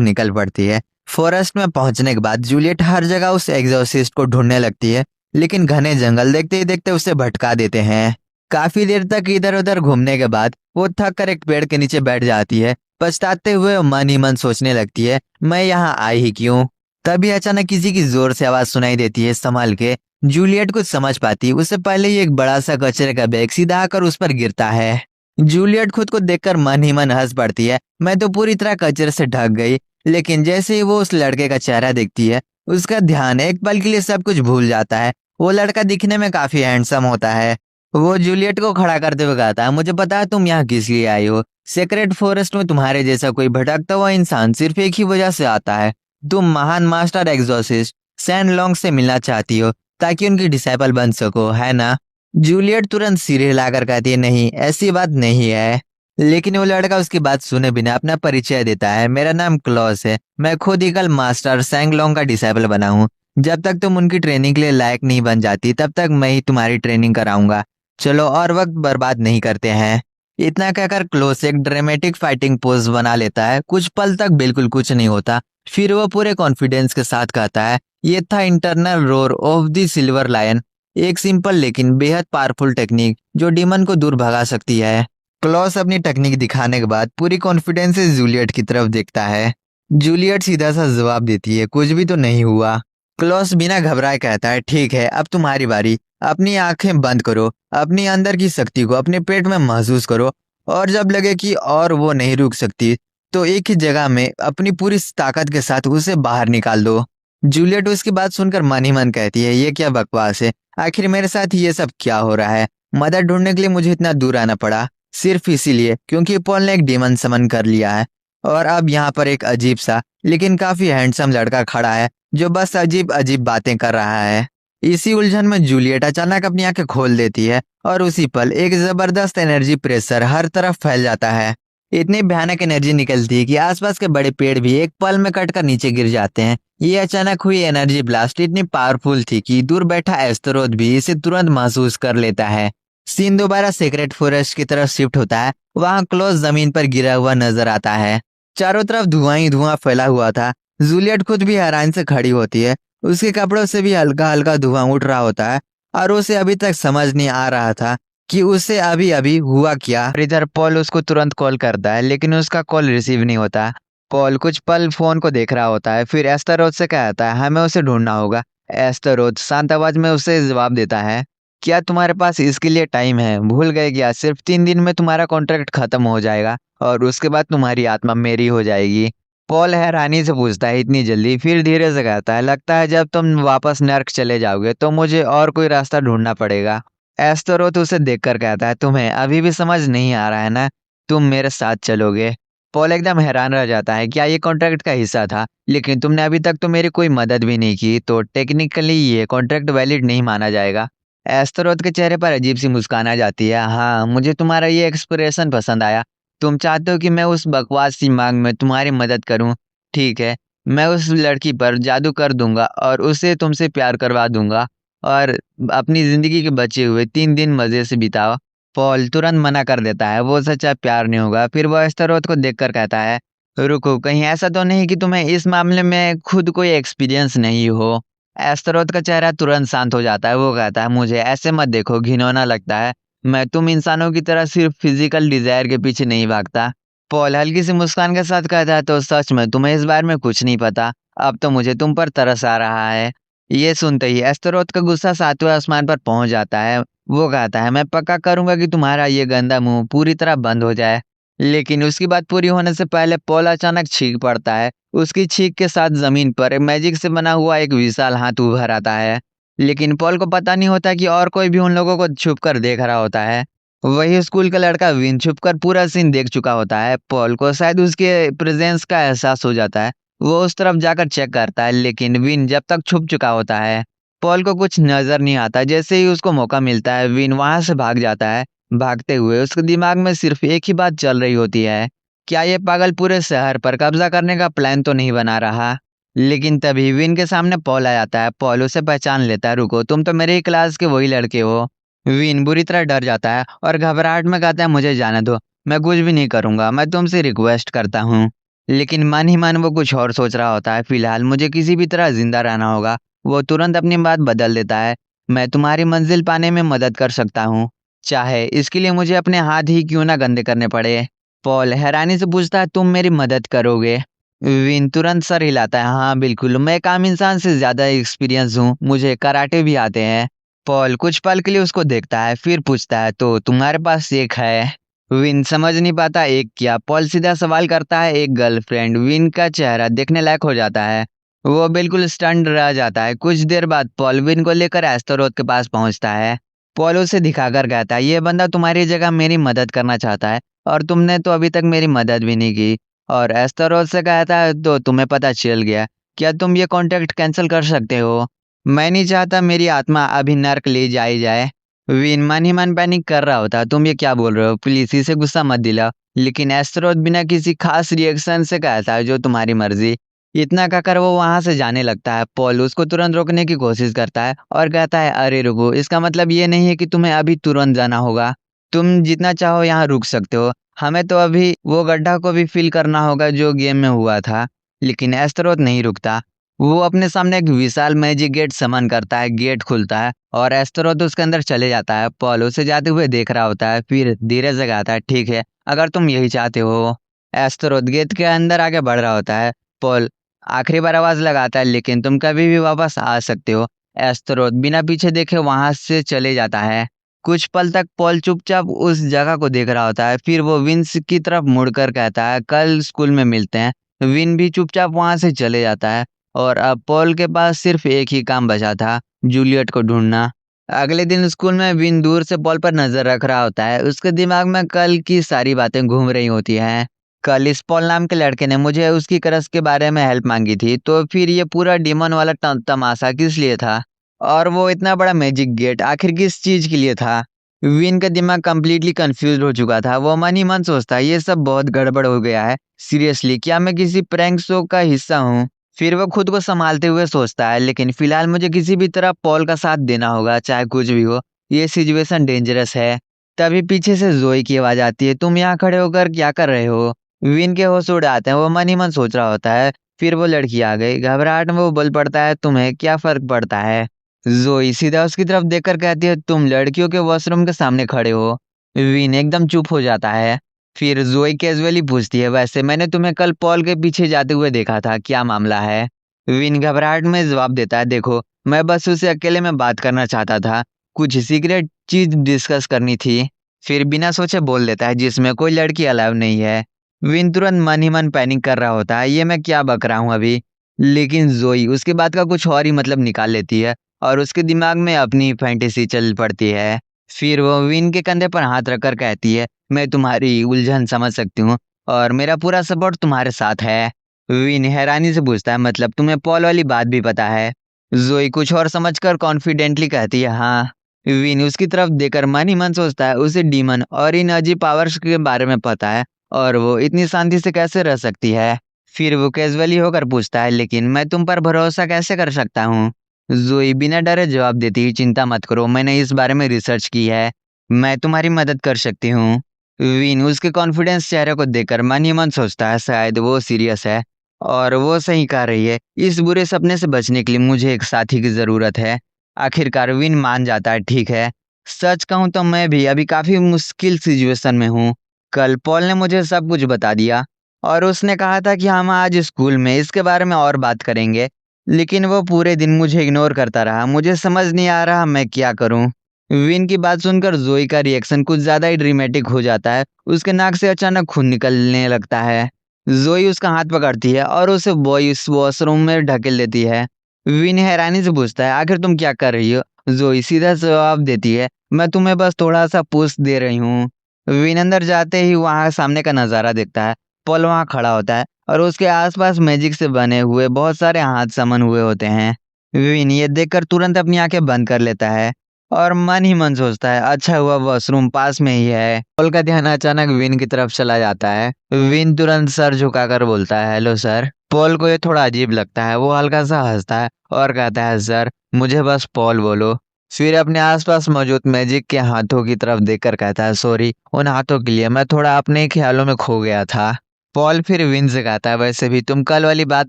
निकल पड़ती है। फॉरेस्ट में पहुंचने के बाद जूलियट हर जगह उस एग्जॉर्सिस्ट को ढूंढने लगती है, लेकिन घने जंगल देखते ही देखते उसे भटका देते हैं। काफी देर तक इधर उधर घूमने के बाद वो थक कर एक पेड़ के नीचे बैठ जाती है। पछताते हुए मन ही मन सोचने लगती है, मैं यहाँ आई ही क्यों। तभी अचानक किसी की जोर से आवाज सुनाई देती है। संभल के जूलियट कुछ समझ पाती उससे पहले ही एक बड़ा सा कचरे का बैग सीधा आकर उस पर गिरता है। जूलियट खुद को देखकर मन ही मन हंस पड़ती है। मैं तो पूरी तरह कचरे से ढक गई। लेकिन जैसे ही वो उस लड़के का चेहरा देखती है, उसका ध्यान एक पल के लिए सब कुछ भूल जाता है। वो लड़का दिखने में काफी हैंडसम होता है। वो जूलियट को खड़ा करते हुए कहता है, मुझे पता है तुम यहाँ किस लिए आई हो। सीक्रेट फॉरेस्ट में तुम्हारे जैसा कोई भटकता हुआ इंसान सिर्फ एक ही वजह से आता है। तुम महान मास्टर एग्जॉर्सिस्ट सैन लॉन्ग से मिलना चाहती हो ताकि उनकी डिसाइपल बन सको, है ना? जूलियट तुरंत सिर हिलाकर कहती है, नहीं, ऐसी बात नहीं है। लेकिन वो लड़का उसकी बात सुने बिना अपना परिचय देता है। मेरा नाम क्लॉस है। मैं खुद ही कल मास्टर सैंग लॉन्ग का डिसाइपल बना हूँ। जब तक तुम उनकी ट्रेनिंग के लिए लायक नहीं बन जाती तब तक मैं ही तुम्हारी ट्रेनिंग कराऊंगा। चलो और वक्त बर्बाद नहीं करते हैं। इतना कहकर क्लोस एक ड्रामेटिक फाइटिंग पोज बना लेता है। कुछ पल तक बिल्कुल कुछ नहीं होता। फिर वो पूरे कॉन्फिडेंस के साथ कहता है, ये था internal roar of the silver lion, एक सिंपल लेकिन बेहद पावरफुल टेक्निक जो डीमन को दूर भगा सकती है। क्लॉस अपनी टेक्निक दिखाने के बाद पूरी कॉन्फिडेंस से जूलियट की तरफ देखता है। जूलियट सीधा सा जवाब देती है, कुछ भी तो नहीं हुआ। क्लॉस बिना घबराए कहता है, ठीक है, अब तुम्हारी बारी। अपनी आंखें बंद करो, अपनी अंदर की शक्ति को अपने पेट में महसूस करो और जब लगे कि और वो नहीं रुक सकती तो एक ही जगह में अपनी पूरी ताकत के साथ उसे बाहर निकाल दो। जूलियट उसकी बात सुनकर मन ही मन कहती है, ये क्या बकवास है। आखिर मेरे साथ ये सब क्या हो रहा है। मदद ढूंढने के लिए मुझे इतना दूर आना पड़ा सिर्फ इसीलिए क्योंकि पॉल ने एक डीमन समन कर लिया है। और अब यहाँ पर एक अजीब सा लेकिन काफी हैंडसम लड़का खड़ा है जो बस अजीब अजीब बातें कर रहा है। इसी उलझन में जूलियट अचानक अपनी आंखें खोल देती है और उसी पल एक जबरदस्त एनर्जी प्रेशर हर तरफ फैल जाता है। इतनी भयानक एनर्जी निकलती है कि आसपास के बड़े पेड़ भी एक पल में कटकर नीचे गिर जाते हैं। ये अचानक हुई एनर्जी ब्लास्ट इतनी पावरफुल थी कि दूर बैठा एस्तरोथ भी इसे तुरंत महसूस कर लेता है। सीन दोबारा सीक्रेट फॉरेस्ट की तरफ शिफ्ट होता है। वहाँ क्लोज जमीन पर गिरा हुआ नजर आता है। चारों तरफ धुआं ही धुआं फैला हुआ था। जूलियट खुद भी हैरानी से खड़ी होती है। उसके कपड़ों से भी हल्का हल्का धुआं उठ रहा होता है और उसे अभी तक समझ नहीं आ रहा था कि उसे अभी अभी हुआ क्या। और इधर पॉल उसको तुरंत कॉल करता है लेकिन उसका कॉल रिसीव नहीं होता। पॉल कुछ पल फोन को देख रहा होता है, फिर एस्तरोथ से कहता है हमें उसे ढूंढना होगा। एस्तरोथ शांत आवाज में उसे जवाब देता है, क्या तुम्हारे पास इसके लिए टाइम है? भूल गए क्या? सिर्फ 3 दिन में तुम्हारा कॉन्ट्रैक्ट खत्म हो जाएगा और उसके बाद तुम्हारी आत्मा मेरी हो जाएगी। पॉल हैरानी से पूछता है इतनी जल्दी? फिर धीरे से कहता है लगता है जब तुम वापस नर्क चले जाओगे तो मुझे और कोई रास्ता ढूंढना पड़ेगा। एस्तरोथ उसे देखकर कहता है तुम्हें अभी भी समझ नहीं आ रहा है ना? तुम मेरे साथ चलोगे? पॉल एकदम हैरान रह जाता है, क्या ये कॉन्ट्रैक्ट का हिस्सा था? लेकिन तुमने अभी तक तो मेरी कोई मदद भी नहीं की, तो टेक्निकली ये कॉन्ट्रैक्ट वैलिड नहीं माना जाएगा। एस्तरोथ के चेहरे पर अजीब सी मुस्कान आ जाती है। हाँ, मुझे तुम्हारा ये एक्सप्रेशन पसंद आया। तुम चाहते हो कि मैं उस बकवास सी मांग में तुम्हारी मदद करूं? ठीक है, मैं उस लड़की पर जादू कर दूंगा और उसे तुमसे प्यार करवा दूंगा और अपनी जिंदगी के बचे हुए 3 दिन मजे से बिताओ। पॉल तुरंत मना कर देता है, वो सच्चा प्यार नहीं होगा। फिर वो एस्तरोथ को देखकर कहता है, रुको, कहीं ऐसा तो नहीं कि तुम्हें इस मामले में खुद कोई एक्सपीरियंस नहीं हो? एस्तरोथ का चेहरा तुरंत शांत हो जाता है। वो कहता है मुझे ऐसे मत देखो, घिनौना लगता है। मैं तुम इंसानों की तरह सिर्फ फिजिकल डिजायर के पीछे नहीं भागता। पॉल हल्की सी मुस्कान के साथ कहता है, तो सच में तुम्हें इस बारे में कुछ नहीं पता? अब तो मुझे तुम पर तरस आ रहा है। ये सुनते ही एस्तरोथ का गुस्सा 7वें आसमान पर पहुंच जाता है। वो कहता है मैं पक्का करूंगा कि तुम्हारा ये गंदा मुंह पूरी तरह बंद हो जाए। लेकिन उसकी बात पूरी होने से पहले पॉल अचानक छींक पड़ता है। उसकी छींक के साथ जमीन पर मैजिक से बना हुआ एक विशाल हाथ उभर आता है। लेकिन पॉल को पता नहीं होता कि और कोई भी उन लोगों को छुप कर देख रहा होता है। वही स्कूल का लड़का विन छुपकर पूरा सीन देख चुका होता है। पॉल को शायद उसके प्रेजेंस का एहसास हो जाता है। वो उस तरफ जाकर चेक करता है लेकिन विन जब तक छुप चुका होता है पॉल को कुछ नजर नहीं आता। जैसे ही उसको मौका मिलता है विन वहां से भाग जाता है। भागते हुए उसके दिमाग में सिर्फ एक ही बात चल रही होती है, क्या ये पागल पूरे शहर पर कब्जा करने का प्लान तो नहीं बना रहा? लेकिन तभी विन के सामने पॉल आ जाता है। पॉल उसे पहचान लेता है, रुको, तुम तो मेरे ही क्लास के वही लड़के हो। विन बुरी तरह डर जाता है और घबराहट में कहता है मुझे जाने दो, मैं कुछ भी नहीं करूंगा, मैं तुमसे रिक्वेस्ट करता हूँ। लेकिन मन ही मन वो कुछ और सोच रहा होता है, फिलहाल मुझे किसी भी तरह जिंदा रहना होगा। वो तुरंत अपनी बात बदल देता है, मैं तुम्हारी मंजिल पाने में मदद कर सकता हूँ, चाहे इसके लिए मुझे अपने हाथ ही क्यों ना गंदे करने पड़े। पॉल हैरानी से पूछता है तुम मेरी मदद करोगे? विन तुरंत सर हिलाता है, हाँ बिल्कुल, मैं एक आम इंसान से ज्यादा एक्सपीरियंस हूँ, मुझे कराटे भी आते हैं। पॉल कुछ पल के लिए उसको देखता है, फिर पूछता है तो तुम्हारे पास एक है? विन समझ नहीं पाता एक क्या। पॉल सीधा सवाल करता है, एक गर्लफ्रेंड? विन का चेहरा देखने लायक हो जाता है। वो बिल्कुल स्टंड रह जाता है। कुछ देर बाद पॉल विन को लेकर एस्तरोथ के पास पहुंचता है। पॉल उसे दिखाकर कहता है ये बंदा तुम्हारी जगह मेरी मदद करना चाहता है और तुमने तो अभी तक मेरी मदद भी नहीं की। और एस्तरोथ से कहता है तो तुम्हें पता चल गया, क्या तुम ये कॉन्ट्रैक्ट कैंसिल कर सकते हो? मैं नहीं चाहता मेरी आत्मा अभी नर्क ले जाई जाए। विन मन ही मन पैनिक कर रहा होता, तुम ये क्या बोल रहे हो, प्लीज इसे गुस्सा मत दिलाओ। लेकिन एस्तरोथ बिना किसी खास रिएक्शन से कहता है जो तुम्हारी मर्जी। इतना कहकर वो वहां से जाने लगता है। पॉल उसको तुरंत रोकने की कोशिश करता है और कहता है अरे रुको, इसका मतलब ये नहीं है कि तुम्हें अभी तुरंत जाना होगा। तुम जितना चाहो यहाँ रुक सकते हो, हमें तो अभी वो गड्ढा को भी फिल करना होगा जो गेम में हुआ था। लेकिन एस्तरोथ नहीं रुकता। वो अपने सामने एक विशाल मैजिक गेट समन करता है। गेट खुलता है और एस्तरोथ उसके अंदर चले जाता है। पॉल उसे जाते हुए देख रहा होता है, फिर धीरे से कहता है ठीक है, अगर तुम यही चाहते हो। एस्तरोथ गेट के अंदर आगे बढ़ रहा होता है। पॉल आखिरी बार आवाज लगाता है, लेकिन तुम कभी भी वापस आ सकते हो। एस्तरोथ बिना पीछे देखे वहां से चले जाता है। कुछ पल तक पॉल चुपचाप उस जगह को देख रहा होता है, फिर वो विंस की तरफ मुड़कर कहता है कल स्कूल में मिलते हैं। विन भी चुपचाप वहां से चले जाता है और अब पॉल के पास सिर्फ एक ही काम बचा था, जूलियट को ढूंढना। अगले दिन स्कूल में विन दूर से पॉल पर नजर रख रहा होता है। उसके दिमाग में कल की सारी बातें घूम रही होती हैं। कल इस पॉल नाम के लड़के ने मुझे उसकी क्रश के बारे में हेल्प मांगी थी, तो फिर ये पूरा डीमन वाला तमाशा किस लिए था? और वो इतना बड़ा मैजिक गेट आखिर किस चीज के लिए था? विन का दिमाग कंप्लीटली कंफ्यूज हो चुका था। वो मन ही मन सोचता है ये सब बहुत गड़बड़ हो गया है, सीरियसली क्या मैं किसी प्रैंक शो का हिस्सा हूँ? फिर वो खुद को संभालते हुए सोचता है, लेकिन फिलहाल मुझे किसी भी तरह पॉल का साथ देना होगा, चाहे कुछ भी हो। ये सिचुएशन डेंजरस है। तभी पीछे से जोई की आवाज आती है, तुम यहाँ खड़े होकर क्या कर रहे हो? विन के होश उड़ आते हैं, वो मन ही मन सोच रहा होता है फिर वो लड़की आ गई। घबराहट में वो बोल पड़ता है, तुम्हें क्या फर्क पड़ता है? जोई सीधा उसकी तरफ देखकर कहती है, तुम लड़कियों के वॉशरूम के सामने खड़े हो। विन एकदम चुप हो जाता है। फिर जोई कैजुअली पूछती है, वैसे मैंने तुम्हें कल पॉल के पीछे जाते हुए देखा था, क्या मामला है? विन घबराहट में जवाब देता है, देखो मैं बस उसे अकेले में बात करना चाहता था, कुछ सीक्रेट चीज डिस्कस करनी थी। फिर बिना सोचे बोल देता है, जिसमें कोई लड़की अलाउ नहीं है। विन तुरंत मन ही मन पैनिक कर रहा होता है, ये मैं क्या बक रहा हूँ अभी। लेकिन जोई उसकी बात का कुछ और ही मतलब निकाल लेती है और उसके दिमाग में अपनी फैंटेसी चल पड़ती है। फिर वो विन के कंधे पर हाथ रखकर कहती है, मैं तुम्हारी उलझन समझ सकती हूँ और मेरा पूरा सपोर्ट तुम्हारे साथ है। विन हैरानी से पूछता है, मतलब तुम्हें पॉल वाली बात भी पता है? जोई कुछ और समझकर कॉन्फिडेंटली कहती है, हाँ। विन उसकी तरफ देखकर मन ही मन सोचता है, उसे डीमन और इन अजीब पावर्स के बारे में पता है और वो इतनी शांति से कैसे रह सकती है। फिर वो कैजुअली होकर पूछता है, लेकिन मैं तुम पर भरोसा कैसे कर सकता हूँ? जोई बिना डरे जवाब देती है, चिंता मत करो, मैंने इस बारे में रिसर्च की है, मैं तुम्हारी मदद कर सकती हूँ। विन उसके कॉन्फिडेंस चेहरे को देखकर मन ही मन सोचता है, शायद वो सीरियस है और वो सही कह रही है, इस बुरे सपने से बचने के लिए मुझे एक साथी की जरूरत है। आखिरकार विन मान जाता है, ठीक है। सच कहूँ तो मैं भी अभी काफी मुश्किल सिचुएशन में हूँ। कल पॉल ने मुझे सब कुछ बता दिया और उसने कहा था कि हम आज स्कूल में इसके बारे में और बात करेंगे, लेकिन वो पूरे दिन मुझे इग्नोर करता रहा। मुझे समझ नहीं आ रहा मैं क्या करूं। विन की बात सुनकर जोई का रिएक्शन कुछ ज्यादा ही ड्रामेटिक हो जाता है। उसके नाक से अचानक खून निकलने लगता है। जोई उसका हाथ पकड़ती है और उसे बॉयज वॉशरूम में ढकेल देती है। विन हैरानी से पूछता है, आखिर तुम क्या कर रही हो? जोई सीधा जवाब देती है, मैं तुम्हें बस थोड़ा सा पुश दे रही हूँ। विन अंदर जाते ही वहां सामने का नजारा देखता है। पॉल वहां खड़ा होता है और उसके आसपास मैजिक से बने हुए बहुत सारे हाथ समन हुए होते हैं। विन ये देखकर तुरंत अपनी आंखें बंद कर लेता है और मन ही मन सोचता है, अच्छा हुआ वॉशरूम पास में ही है। पॉल का ध्यान अचानक विन की तरफ चला जाता है। विन तुरंत सर झुकाकर बोलता है, हेलो सर। पॉल को ये थोड़ा अजीब लगता है, वो हल्का सा हंसता है और कहता है, सर मुझे बस पॉल बोलो। फिर अपने आसपास मौजूद मैजिक के हाथों की तरफ देखकर कहता है, सॉरी उन हाथों के लिए, मैं थोड़ा अपने ही ख्यालों में खो गया था। पॉल फिर विन से कहता है, वैसे भी तुम कल वाली बात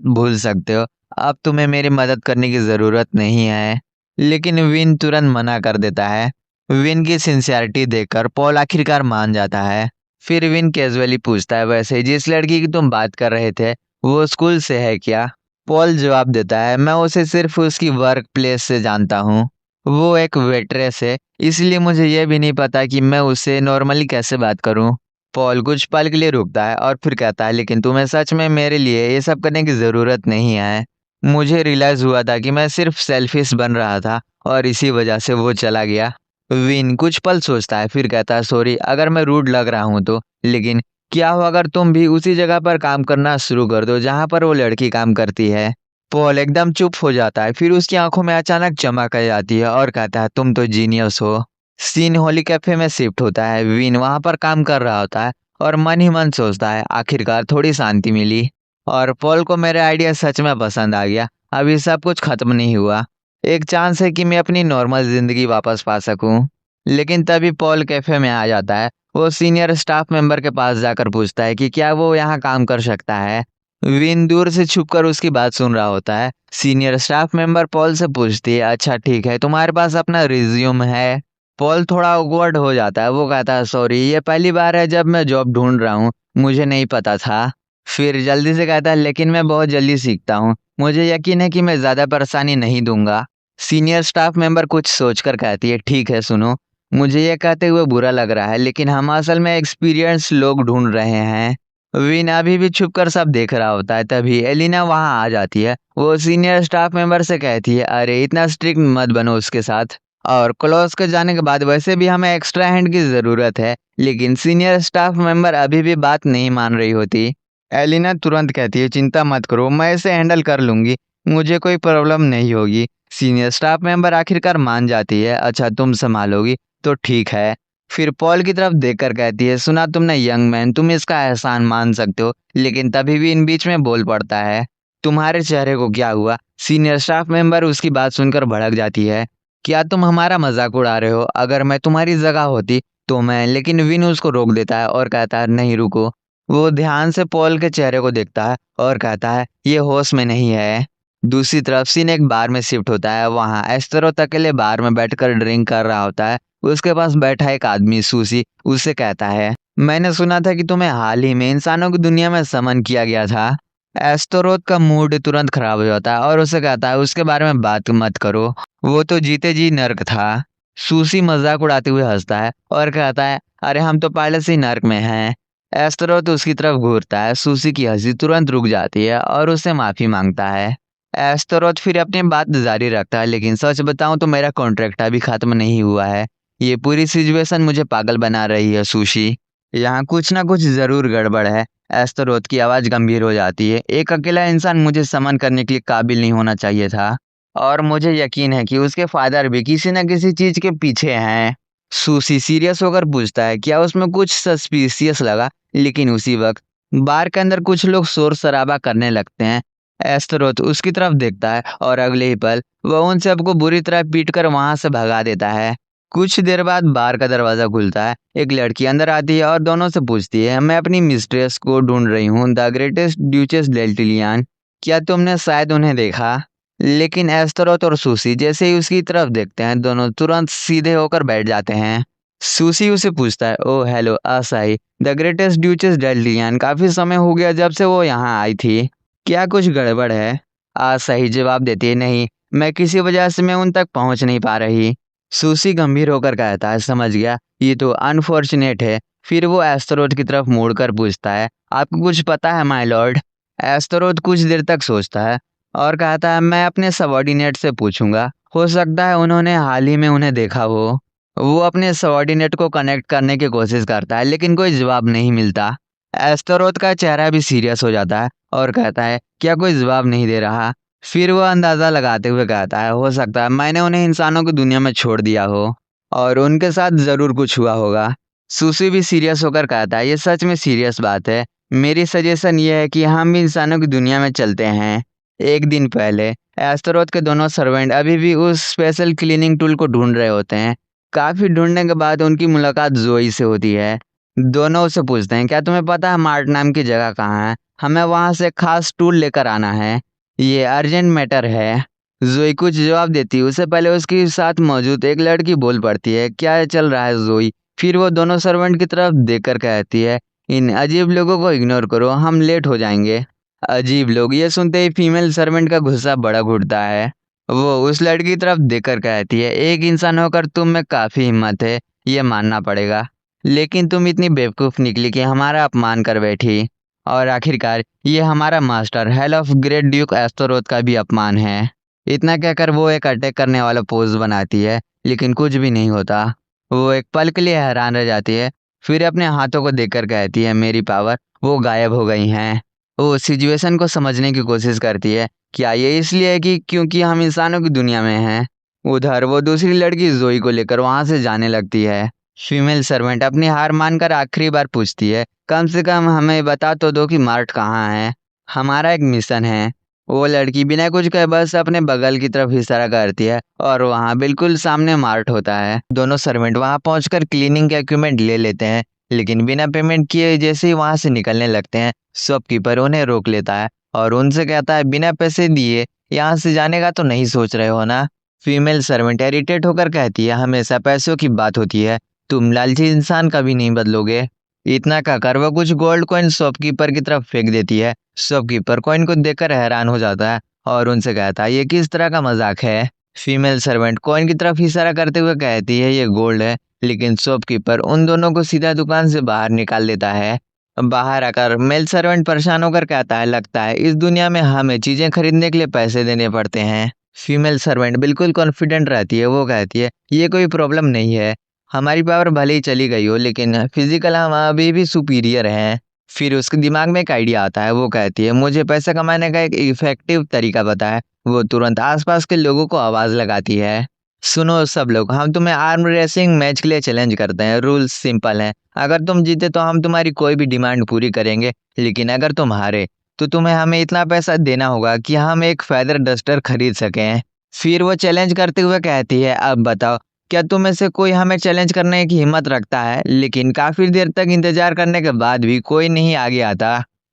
भूल सकते हो, अब तुम्हें मेरी मदद करने की जरूरत नहीं है। लेकिन विन तुरंत मना कर देता है। विन की सिंसियरिटी देखकर पॉल आखिरकार मान जाता है। फिर विन कैजुअली पूछता है, वैसे जिस लड़की की तुम बात कर रहे थे वो स्कूल से है क्या? पॉल जवाब देता है, मैं उसे सिर्फ उसकी वर्क प्लेस से जानता हूँ, वो एक वेट्रेस है, इसलिए मुझे यह भी नहीं पता कि मैं उससे नॉर्मली कैसे बात करूँ। पॉल कुछ पल के लिए रुकता है और फिर कहता है, लेकिन तुम्हें सच में मेरे लिए ये सब करने की जरूरत नहीं है। मुझे रियलाइज हुआ था कि मैं सिर्फ सेल्फिश बन रहा था और इसी वजह से वो चला गया। विन कुछ पल सोचता है फिर कहता है, सॉरी अगर मैं रूड लग रहा हूँ तो, लेकिन क्या हो अगर तुम भी उसी जगह पर काम करना शुरू कर दो जहाँ पर वो लड़की काम करती है? पॉल एकदम चुप हो जाता है, फिर उसकी आंखों में अचानक चमक आ जाती है और कहता है, तुम तो जीनियस हो। सीन होली कैफे में शिफ्ट होता है। विन वहां पर काम कर रहा होता है और मन ही मन सोचता है, आखिरकार थोड़ी शांति मिली और पॉल को मेरा आइडिया सच में पसंद आ गया। अभी सब कुछ खत्म नहीं हुआ, एक चांस है कि मैं अपनी नॉर्मल जिंदगी वापस पा सकूं। लेकिन तभी पॉल कैफे में आ जाता है। वो सीनियर स्टाफ मेंबर के पास जाकर पूछता है कि क्या वो यहाँ काम कर सकता है। विन दूर से छुपकर उसकी बात सुन रहा होता है। सीनियर स्टाफ मेंबर पॉल से पूछती है, अच्छा ठीक है, तुम्हारे पास अपना रिज्यूम है? पॉल थोड़ा ऑकवर्ड हो जाता है, वो कहता है, सॉरी ये पहली बार है जब मैं जॉब ढूंढ रहा हूँ, मुझे नहीं पता था। फिर जल्दी से कहता है, लेकिन मैं बहुत जल्दी सीखता हूँ, मुझे यकीन है कि मैं ज्यादा परेशानी नहीं दूंगा। सीनियर स्टाफ मेंबर कुछ सोचकर कहती है, ठीक है सुनो, मुझे ये कहते हुए बुरा लग रहा है, लेकिन हम असल में एक्सपीरियंस लोग ढूंढ रहे हैं। विन अभी भी छुप कर सब देख रहा होता है। तभी एलिना वहां आ जाती है। वो सीनियर स्टाफ मेंबर से कहती है, अरे इतना स्ट्रिक्ट मत बनो उसके साथ, और क्लोज के जाने के बाद वैसे भी हमें एक्स्ट्रा हैंड की जरूरत है। लेकिन सीनियर स्टाफ मेंबर अभी भी बात नहीं मान रही होती। एलिना तुरंत कहती है, चिंता मत करो, मैं इसे हैंडल कर लूंगी, मुझे कोई प्रॉब्लम नहीं होगी। सीनियर स्टाफ मेंबर आखिरकार मान जाती है, अच्छा तुम संभालोगी तो ठीक है। फिर पॉल की तरफ देखकर कहती है, सुना तुमने यंग मैन, तुम इसका एहसान मान सकते हो। लेकिन तभी भी इन बीच में बोल पड़ता है, तुम्हारे चेहरे को क्या हुआ? सीनियर स्टाफ मेंबर उसकी बात सुनकर भड़क जाती है, क्या तुम हमारा मजाक उड़ा रहे हो? अगर मैं तुम्हारी जगह होती तो मैं, लेकिन विन उसको रोक देता है और कहता है, नहीं रुको, वो ध्यान से पॉल के चेहरे को देखता है और कहता है ये होश में नहीं है। दूसरी तरफ सीन एक बार में शिफ्ट होता है। वहां एस्टेरोथ अकेले बार में बैठकर ड्रिंक कर रहा होता है। उसके पास बैठा एक आदमी सूसी उससे कहता है, मैंने सुना था कि तुम्हें हाल ही में इंसानों की दुनिया में समन किया गया था। एस्टेरोथ का मूड तुरंत खराब हो जाता है और उसे कहता है उसके बारे में बात मत करो, वो तो जीते जी नर्क था। सूसी मजाक उड़ाते हुए हंसता है और कहता है, अरे हम तो पहले से ही नर्क में हैं। एस्टेरोथ उसकी तरफ घूरता है। सूसी की हंसी तुरंत रुक जाती है और उससे माफी मांगता है। एस्टेरोथ फिर अपनी बात जारी रखता है, लेकिन सच बताऊं तो मेरा कॉन्ट्रैक्ट अभी खत्म नहीं हुआ है। ये पूरी सिचुएशन मुझे पागल बना रही है सुशी। यहाँ कुछ ना कुछ जरूर गड़बड़ है। एस्टेरोथ की आवाज गंभीर हो जाती है। एक अकेला इंसान मुझे समन करने के लिए काबिल नहीं होना चाहिए था, और मुझे यकीन है कि उसके फादर भी किसी न किसी चीज के पीछे हैं। सुशी सीरियस होकर पूछता है, क्या उसमें कुछ सस्पिशियस लगा? लेकिन उसी वक्त बार के अंदर कुछ लोग शोर शराबा करने लगते हैं। एस्टेरोथ उसकी तरफ देखता है और अगले ही पल वह उन सबको बुरी तरह पीटकर वहां से भगा देता है। कुछ देर बाद बार का दरवाजा खुलता है। एक लड़की अंदर आती है और दोनों से पूछती है, मैं अपनी मिस्ट्रेस को ढूंढ रही हूँ, द ग्रेटेस्ट ड्यूचेस डेल्टिलियन। क्या तुमने शायद उन्हें देखा? लेकिन एस्टेरोथ और सुशी जैसे ही उसकी तरफ देखते हैं, दोनों तुरंत सीधे होकर बैठ जाते हैं। सुशी उसे पूछता है, ओ हेलो आसाई, द ग्रेटेस्ट ड्यूचेस डेल्टिलियन, काफी समय हो गया जब से वो यहाँ आई थी, क्या कुछ गड़बड़ है? आसाई जवाब देती है, नहीं, मैं किसी वजह से मैं उन तक पहुंच नहीं पा रही। सुशी गंभीर होकर कहता है, समझ गया, ये तो अनफॉर्चुनेट है। फिर वो एस्टेरोथ की तरफ मुड़कर पूछता है, आपको कुछ पता है माय लॉर्ड? एस्टेरोथ कुछ देर तक सोचता है और कहता है, मैं अपने सबॉर्डिनेट से पूछूंगा, हो सकता है उन्होंने हाल ही में उन्हें देखा हो। वो अपने सबॉर्डिनेट को कनेक्ट करने की कोशिश करता है, लेकिन कोई जवाब नहीं मिलता। एस्टेरोथ का चेहरा भी सीरियस हो जाता है और कहता है, क्या कोई जवाब नहीं दे रहा? फिर वो अंदाजा लगाते हुए कहता है, हो सकता है मैंने उन्हें इंसानों की दुनिया में छोड़ दिया हो और उनके साथ जरूर कुछ हुआ होगा। सुशी भी सीरियस होकर कहता है, ये सच में सीरियस बात है। मेरी सजेशन ये है कि हम भी इंसानों की दुनिया में चलते हैं। एक दिन पहले एस्टेरोथ के दोनों सर्वेंट अभी भी उस स्पेशल क्लीनिंग टूल को ढूंढ रहे होते हैं। काफी ढूंढने के बाद उनकी मुलाकात जोई से होती है। दोनों उससे पूछते हैं, क्या तुम्हें पता है मार्ट नाम की जगह कहाँ है? हमें वहां से खास टूल लेकर आना है, ये अर्जेंट मैटर है। जोई कुछ जवाब देती है, उससे पहले उसके साथ मौजूद एक लड़की बोल पड़ती है, क्या चल रहा है जोई? फिर वो दोनों सर्वेंट की तरफ देखकर कहती है, इन अजीब लोगों को इग्नोर करो, हम लेट हो जाएंगे। अजीब लोग, ये सुनते ही फीमेल सर्वेंट का गुस्सा बड़ा घुटता है। वो उस लड़की की तरफ देखकर कहती है, एक इंसान होकर तुम में काफी हिम्मत है, ये मानना पड़ेगा, लेकिन तुम इतनी बेवकूफ निकली कि हमारा अपमान कर बैठी। और आखिरकार ये हमारा master hell of great duke Astaroth का भी अपमान है। इतना कहकर वो एक अटैक करने वाला पोज बनाती है, लेकिन कुछ भी नहीं होता। वो एक पल के लिए हैरान रह जाती है, फिर अपने हाथों को देखकर कहती है, मेरी पावर वो गायब हो गई हैं। वो सिचुएशन को समझने की कोशिश करती है, क्या ये इसलिए है कि क्योंकि हम इंसानों की दुनिया में हैं? उधर वो दूसरी लड़की जोई को लेकर वहां से जाने लगती है। फीमेल सर्वेंट अपनी हार मानकर आखिरी बार पूछती है, कम से कम हमें बता तो दो कि मार्ट कहाँ है, हमारा एक मिशन है। वो लड़की बिना कुछ कहे बस अपने बगल की तरफ इशारा करती है और वहाँ बिल्कुल सामने मार्ट होता है। दोनों सर्वेंट वहाँ पहुंचकर क्लीनिंग के इक्विपमेंट ले लेते हैं, लेकिन बिना पेमेंट किए जैसे ही वहां से निकलने लगते हैं, शॉपकीपर उन्हें रोक लेता है और उनसे कहता है, बिना पैसे दिए यहाँ से जाने का तो नहीं सोच रहे हो ना? फीमेल सर्वेंट इरिटेट होकर कहती है, हमेशा पैसों की बात होती है, तुम लालची इंसान कभी नहीं बदलोगे। इतना कहकर वह कुछ गोल्ड कॉइन शॉपकीपर की तरफ फेंक देती है। शॉपकीपर कॉइन को देखकर हैरान हो जाता है और उनसे कहता है, ये किस तरह का मजाक है? फीमेल सर्वेंट कॉइन की तरफ इशारा करते हुए कहती है, ये गोल्ड है। लेकिन शॉपकीपर उन दोनों को सीधा दुकान से बाहर निकाल देता है। बाहर आकर मेल सर्वेंट परेशान होकर कहता है, लगता है इस दुनिया में हमें चीजें खरीदने के लिए पैसे देने पड़ते हैं। फीमेल सर्वेंट बिल्कुल कॉन्फिडेंट रहती है। वो कहती है, ये कोई प्रॉब्लम नहीं है, हमारी पावर भले ही चली गई हो, लेकिन फिजिकल हम अभी भी सुपीरियर हैं। फिर उसके दिमाग में एक आइडिया आता है। वो कहती है, मुझे पैसा कमाने का एक इफेक्टिव तरीका पता है। वो तुरंत आसपास के लोगों को आवाज लगाती है, सुनो सब लोग, हम तुम्हें आर्म रेसिंग मैच के लिए चैलेंज करते हैं। रूल्स सिंपल हैं, अगर तुम जीते तो हम तुम्हारी कोई भी डिमांड पूरी करेंगे, लेकिन अगर तुम हारे तो तुम्हें हमें इतना पैसा देना होगा कि हम एक फेदर डस्टर खरीद सकें। फिर वो चैलेंज करते हुए कहती है, अब बताओ क्या तुम में से कोई हमें चैलेंज करने की हिम्मत रखता है? लेकिन काफी देर तक इंतजार करने के बाद भी कोई नहीं आगे आता।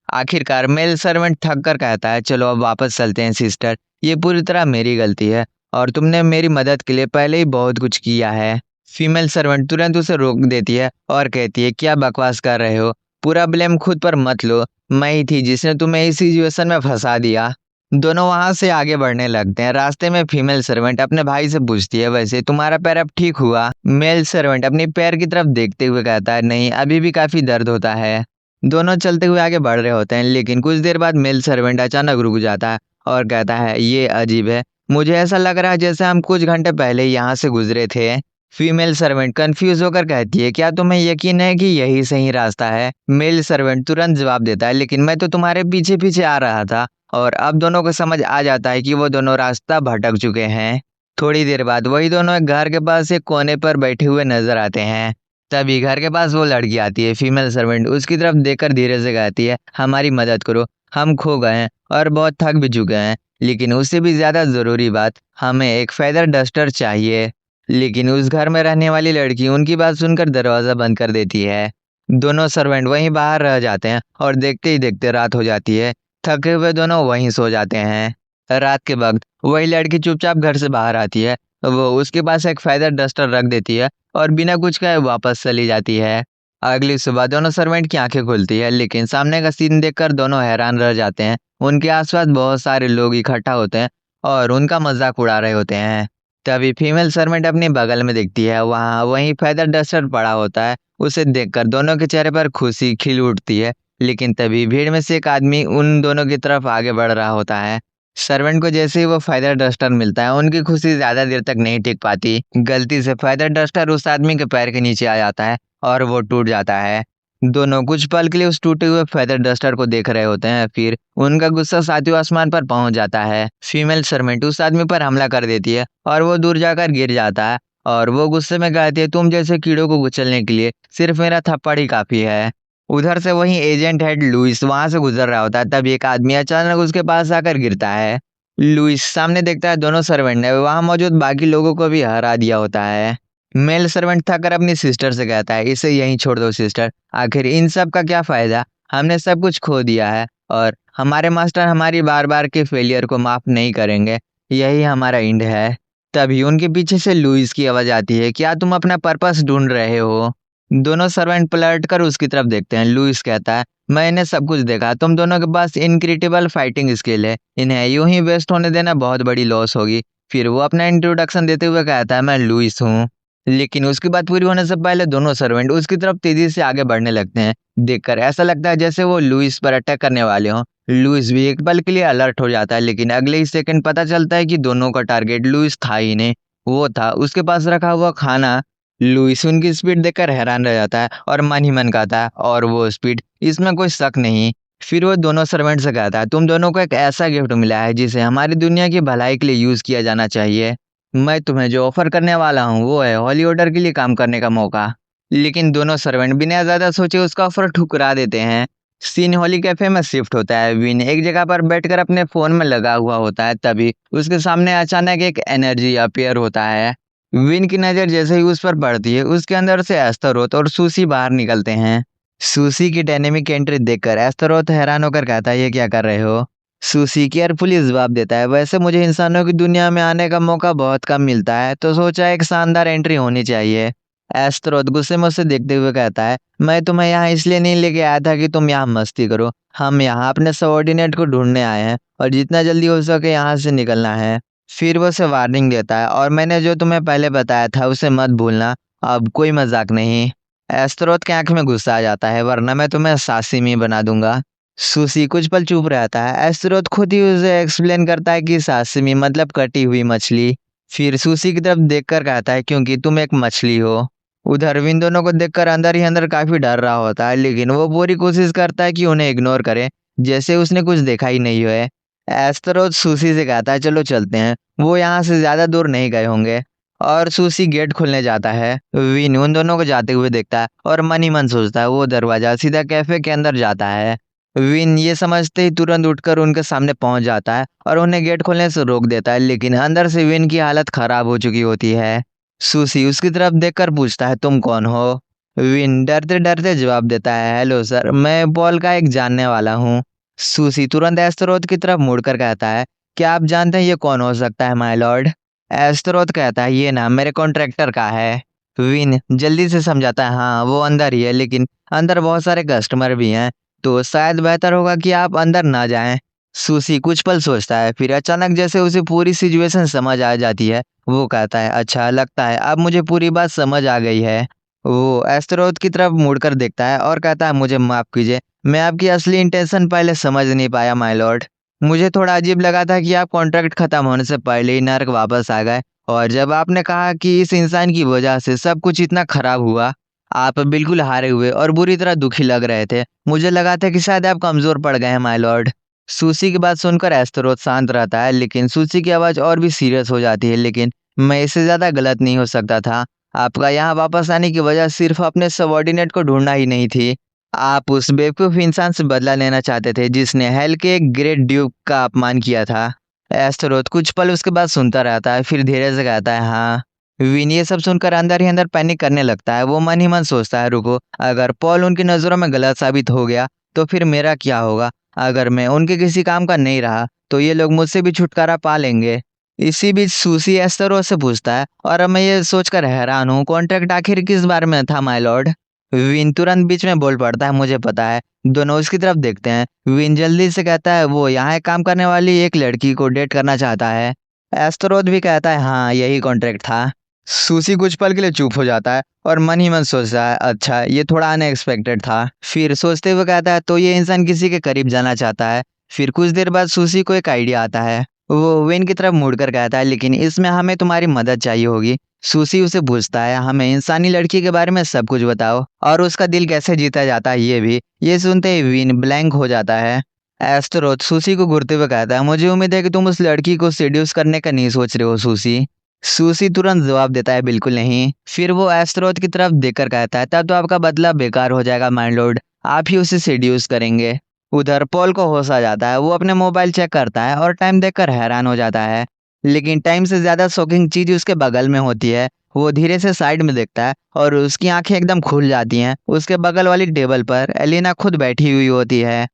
आखिरकार मेल सर्वेंट थक कर कहता है, चलो अब वापस चलते हैं सिस्टर, ये पूरी तरह मेरी गलती है और तुमने मेरी मदद के लिए पहले ही बहुत कुछ किया है। फीमेल सर्वेंट तुरंत उसे रोक देती है और कहती है, क्या बकवास कर रहे हो? पूरा ब्लेम खुद पर मत लो, मैं ही थी जिसने तुम्हें इस सिचुएशन में फंसा दिया। दोनों वहां से आगे बढ़ने लगते हैं। रास्ते में फीमेल सर्वेंट अपने भाई से पूछती है, वैसे तुम्हारा पैर अब ठीक हुआ? मेल सर्वेंट अपनी पैर की तरफ देखते हुए कहता है, नहीं, अभी भी काफी दर्द होता है। दोनों चलते हुए आगे बढ़ रहे होते हैं, लेकिन कुछ देर बाद मेल सर्वेंट अचानक रुक जाता है और कहता है, ये अजीब है, मुझे ऐसा लग रहा है जैसे हम कुछ घंटे पहले यहाँ से गुजरे थे। फीमेल सर्वेंट कंफ्यूज होकर कहती है, क्या तुम्हें यकीन है कि यही सही रास्ता है? मेल सर्वेंट तुरंत जवाब देता है, लेकिन मैं तो तुम्हारे पीछे पीछे आ रहा था। और अब दोनों को समझ आ जाता है कि वो दोनों रास्ता भटक चुके हैं। थोड़ी देर बाद वही दोनों एक घर के पास एक कोने पर बैठे हुए नजर आते हैं। तभी घर के पास वो लड़की आती है। फीमेल सर्वेंट उसकी तरफ देखकर धीरे से कहती है, हमारी मदद करो, हम खो गए हैं और बहुत थक भी चुके हैं। लेकिन उससे भी ज्यादा जरूरी बात, हमें एक फेदर डस्टर चाहिए। लेकिन उस घर में रहने वाली लड़की उनकी बात सुनकर दरवाजा बंद कर देती है। दोनों सर्वेंट वहीं बाहर रह जाते हैं और देखते ही देखते रात हो जाती है। थके हुए दोनों वहीं सो जाते हैं। रात के वक्त वही लड़की चुपचाप घर से बाहर आती है। वो उसके पास एक फेदर डस्टर रख देती है और बिना कुछ कहे वापस चली जाती है। अगली सुबह दोनों सर्वेंट की आंखें खुलती है, लेकिन सामने का सीन देखकर दोनों हैरान रह जाते हैं। उनके आसपास बहुत सारे लोग इकट्ठा होते हैं और उनका मजाक उड़ा रहे होते हैं। तभी फीमेल सर्वेंट अपने बगल में देखती है, वहाँ वहीं फेदर डस्टर पड़ा होता है। उसे देखकर दोनों के चेहरे पर खुशी खिल उठती है। लेकिन तभी भीड़ में से एक आदमी उन दोनों की तरफ आगे बढ़ रहा होता है। सर्वेंट को जैसे ही वो फेदर डस्टर मिलता है, उनकी खुशी ज्यादा देर तक नहीं टिक पाती। गलती से फेदर डस्टर उस आदमी के पैर के नीचे आ जाता है और वो टूट जाता है। दोनों कुछ पल के लिए उस टूटे हुए फेदर डस्टर को देख रहे होते हैं। फिर उनका गुस्सा सातवें आसमान पर पहुंच जाता है। फीमेल सर्वेंट उस आदमी पर हमला कर देती है और वो दूर जाकर गिर जाता है। और वो गुस्से में कहती है, तुम जैसे कीड़ों को कुचलने के लिए सिर्फ मेरा थप्पड़ ही काफी है। उधर से वहीं एजेंट हेड लुइस वहां से गुजर रहा होता है। तब एक आदमी अचानक उसके पास आकर गिरता है। लुइस सामने देखता है दोनों सर्वेंट ने वहां मौजूद बाकी लोगों को भी हरा दिया होता है। मेल सर्वेंट थककर अपनी सिस्टर से कहता है, इसे यहीं छोड़ दो सिस्टर, आखिर इन सब का क्या फायदा, हमने सब कुछ खो दिया है और हमारे मास्टर हमारी बार बार के फेलियर को माफ नहीं करेंगे, यही हमारा एंड है। तभी उनके पीछे से लुइस की आवाज आती है, क्या तुम अपना पर्पस ढूंढ रहे हो? दोनों सर्वेंट पलट कर उसकी तरफ देखते हैं। लुइस कहता है, मैंने सब कुछ देखा, तुम दोनों के पास इनक्रेडिबल फाइटिंग स्किल है, इन्हें यूं ही वेस्ट होने देना बहुत बड़ी लॉस होगी। फिर वो अपना इंट्रोडक्शन देते हुए कहता है, मैं लुइस हूँ। लेकिन उसकी बात पूरी होने से पहले दोनों सर्वेंट उसकी तरफ तेजी से आगे बढ़ने लगते हैं। देखकर ऐसा लगता है जैसे वो लुइस पर अटैक करने वाले हों। लुइस भी एक पल के लिए अलर्ट हो जाता है, लेकिन अगले ही सेकंड पता चलता है कि दोनों का टारगेट लुइस था ही नहीं, वो था उसके पास रखा हुआ खाना। लुइस उनकी स्पीड देखकर हैरान रह जाता है और मन ही मन कहता है, और वो स्पीड, इसमें कोई शक नहीं। फिर वो दोनों सर्वेंट से कहता है, तुम दोनों को एक ऐसा गिफ्ट मिला है जिसे हमारी दुनिया की भलाई के लिए यूज किया जाना चाहिए। मैं तुम्हें जो ऑफर करने वाला हूँ वो है हॉली ऑर्डर के लिए काम करने का मौका। लेकिन दोनों सर्वेंट बिना ज्यादा सोचे उसका ऑफर ठुकरा देते हैं। सीन हॉली कैफे में शिफ्ट होता है। विन एक जगह पर बैठकर अपने फोन में लगा हुआ होता है। तभी उसके सामने अचानक एक एनर्जी अपीयर होता है। विन की नजर जैसे ही उस पर पड़ती है, उसके अंदर से एस्तरोथ और सूसी बाहर निकलते हैं। सूसी की डायनेमिक एंट्री देखकर एस्तरोथ हैरान होकर कहता है, ये क्या कर रहे हो? सूसी केयरफुली जवाब देता है, वैसे मुझे इंसानों की दुनिया में आने का मौका बहुत कम मिलता है, तो सोचा एक शानदार एंट्री होनी चाहिए। एस्तरोथ गुस्से में उसे देखते हुए कहता है, मैं तुम्हें यहाँ इसलिए नहीं लेके आया था कि तुम यहाँ मस्ती करो, हम यहाँ अपने सबऑर्डिनेट को ढूंढने आए हैं और जितना जल्दी हो सके यहाँ से निकलना है। फिर वो उसे वार्निंग देता है, और मैंने जो तुम्हें पहले बताया था उसे मत भूलना, अब कोई मजाक नहीं। एस्तरोथ के आंख में गुस्सा आ जाता है, वरना मैं तुम्हें सासिमी बना दूंगा। सुसी कुछ पल चुप रहता है। एस्तरोथ खुद ही उसे एक्सप्लेन करता है कि सासिमी मतलब कटी हुई मछली। फिर सुसी की तरफ देखकर कहता है, क्योंकि तुम एक मछली हो। उधर विन दोनों को देखकर अंदर ही अंदर काफी डर रहा होता है, लेकिन वो पूरी कोशिश करता है कि उन्हें इग्नोर करे, जैसे उसने कुछ देखा ही नहीं है। एस्तरोथ सुसी से कहता है, चलो चलते हैं, वो यहाँ से ज्यादा दूर नहीं गए होंगे। और सुसी गेट खोलने जाता है। विन उन दोनों को जाते हुए देखता है और मन ही मन सोचता है वो दरवाजा सीधा कैफे के अंदर जाता है। विन ये समझते ही तुरंत उठकर उनके सामने पहुंच जाता है और उन्हें गेट खोलने से रोक देता है, लेकिन अंदर से विन की हालत खराब हो चुकी होती है। सुसी उसकी तरफ देखकर पूछता है, तुम कौन हो? विन डरते डरते जवाब देता है, हेलो सर, मैं पॉल का एक जानने वाला हूँ। सुसी तुरंत एस्टेरोथ की तरफ मुड़कर कहता है, क्या आप जानते हैं ये कौन हो सकता है माय लॉर्ड? एस्टेरोथ कहता है, ये नाम मेरे कॉन्ट्रैक्टर का है। विन जल्दी से समझाता है, हाँ वो अंदर ही है, लेकिन अंदर बहुत सारे कस्टमर भी हैं, तो शायद बेहतर होगा कि आप अंदर ना जाएं। सुसी कुछ पल सोचता है, फिर अचानक जैसे उसे पूरी सिचुएशन समझ आ जाती है। वो कहता है, अच्छा लगता है अब मुझे पूरी बात समझ आ गई है। वो एस्टेरोथ की तरफ मुड़कर देखता है और कहता है, मुझे माफ कीजिए, मैं आपकी असली इंटेंशन पहले समझ नहीं पाया माय लॉर्ड। मुझे थोड़ा अजीब लगा था कि आप कॉन्ट्रैक्ट खत्म होने से पहले ही नर्क वापस आ गए, और जब आपने कहा कि इस इंसान की वजह से सब कुछ इतना खराब हुआ, आप बिल्कुल हारे हुए और बुरी तरह दुखी लग रहे थे। मुझे लगा था कि शायद आप कमजोर पड़ गए हैं माय लॉर्ड। सुसी की बात सुनकर एस्टेरोथ शांत रहता है, लेकिन सुसी की आवाज और भी सीरियस हो जाती है, लेकिन मैं इससे ज्यादा गलत नहीं हो सकता था। आपका यहाँ वापस आने की वजह सिर्फ अपने सबॉर्डिनेट को ढूंढना ही नहीं थी। आप उस बेवकूफ इंसान से बदला लेना चाहते थे जिसने हेल के एक ग्रेट ड्यूक का अपमान किया था। एस्टेरोथ कुछ पल उसके बाद सुनता रहता है, फिर धीरे से कहता है, हाँ। विन ये सब सुनकर अंदर ही अंदर पैनिक करने लगता है। वो मन ही मन सोचता है, रुको, अगर पॉल उनकी नजरों में गलत साबित हो गया तो फिर मेरा क्या होगा? अगर मैं उनके किसी काम का नहीं रहा तो ये लोग मुझसे भी छुटकारा पा लेंगे। इसी बीच सूसी एस्टेरोथ से पूछता है, और अब मैं ये सोचकर हैरान हूँ, कॉन्ट्रैक्ट आखिर किस बारे में था माय लॉर्ड? विन तुरंत बीच में बोल पड़ता है, मुझे पता है। दोनों उसकी तरफ देखते हैं। विन जल्दी से कहता है, वो यहाँ एक काम करने वाली एक लड़की को डेट करना चाहता है। एस्टेरोथ भी कहता है, हाँ यही कॉन्ट्रैक्ट था। सूसी कुछ पल के लिए चुप हो जाता है और मन ही मन सोचता है, अच्छा ये थोड़ा अनएक्सपेक्टेड था। फिर सोचते हुए कहता है, तो ये इंसान किसी के करीब जाना चाहता है। फिर कुछ देर बाद सूसी को एक आइडिया आता है। वो विन की तरफ मुड़कर कहता है, लेकिन इसमें हमें तुम्हारी मदद चाहिए होगी। सूसी उसे पूछता है, हमें इंसानी लड़की के बारे में सब कुछ बताओ, और उसका दिल कैसे जीता जाता है ये भी। ये सुनते ही विन ब्लैंक हो जाता है। एस्टेरोथ सूसी को घूरते हुए कहता है, मुझे उम्मीद है कि तुम उस लड़की को सेड्यूस करने का नहीं सोच रहे हो सूसी। सूसी तुरंत जवाब देता है, बिल्कुल नहीं। फिर वो एस्टेरोथ की तरफ देखकर कहता है, तब तो आपका बदला बेकार हो जाएगा माय लॉर्ड, आप ही उसे सेड्यूस करेंगे। उधर पॉल को होश आ जाता है। वो अपने मोबाइल चेक करता है और टाइम देखकर हैरान हो जाता है, लेकिन टाइम से ज्यादा शॉकिंग चीज उसके बगल में होती है। वो धीरे से साइड में देखता है और उसकी आंखें एकदम खुल जाती हैं। उसके बगल वाली टेबल पर एलिना खुद बैठी हुई होती है।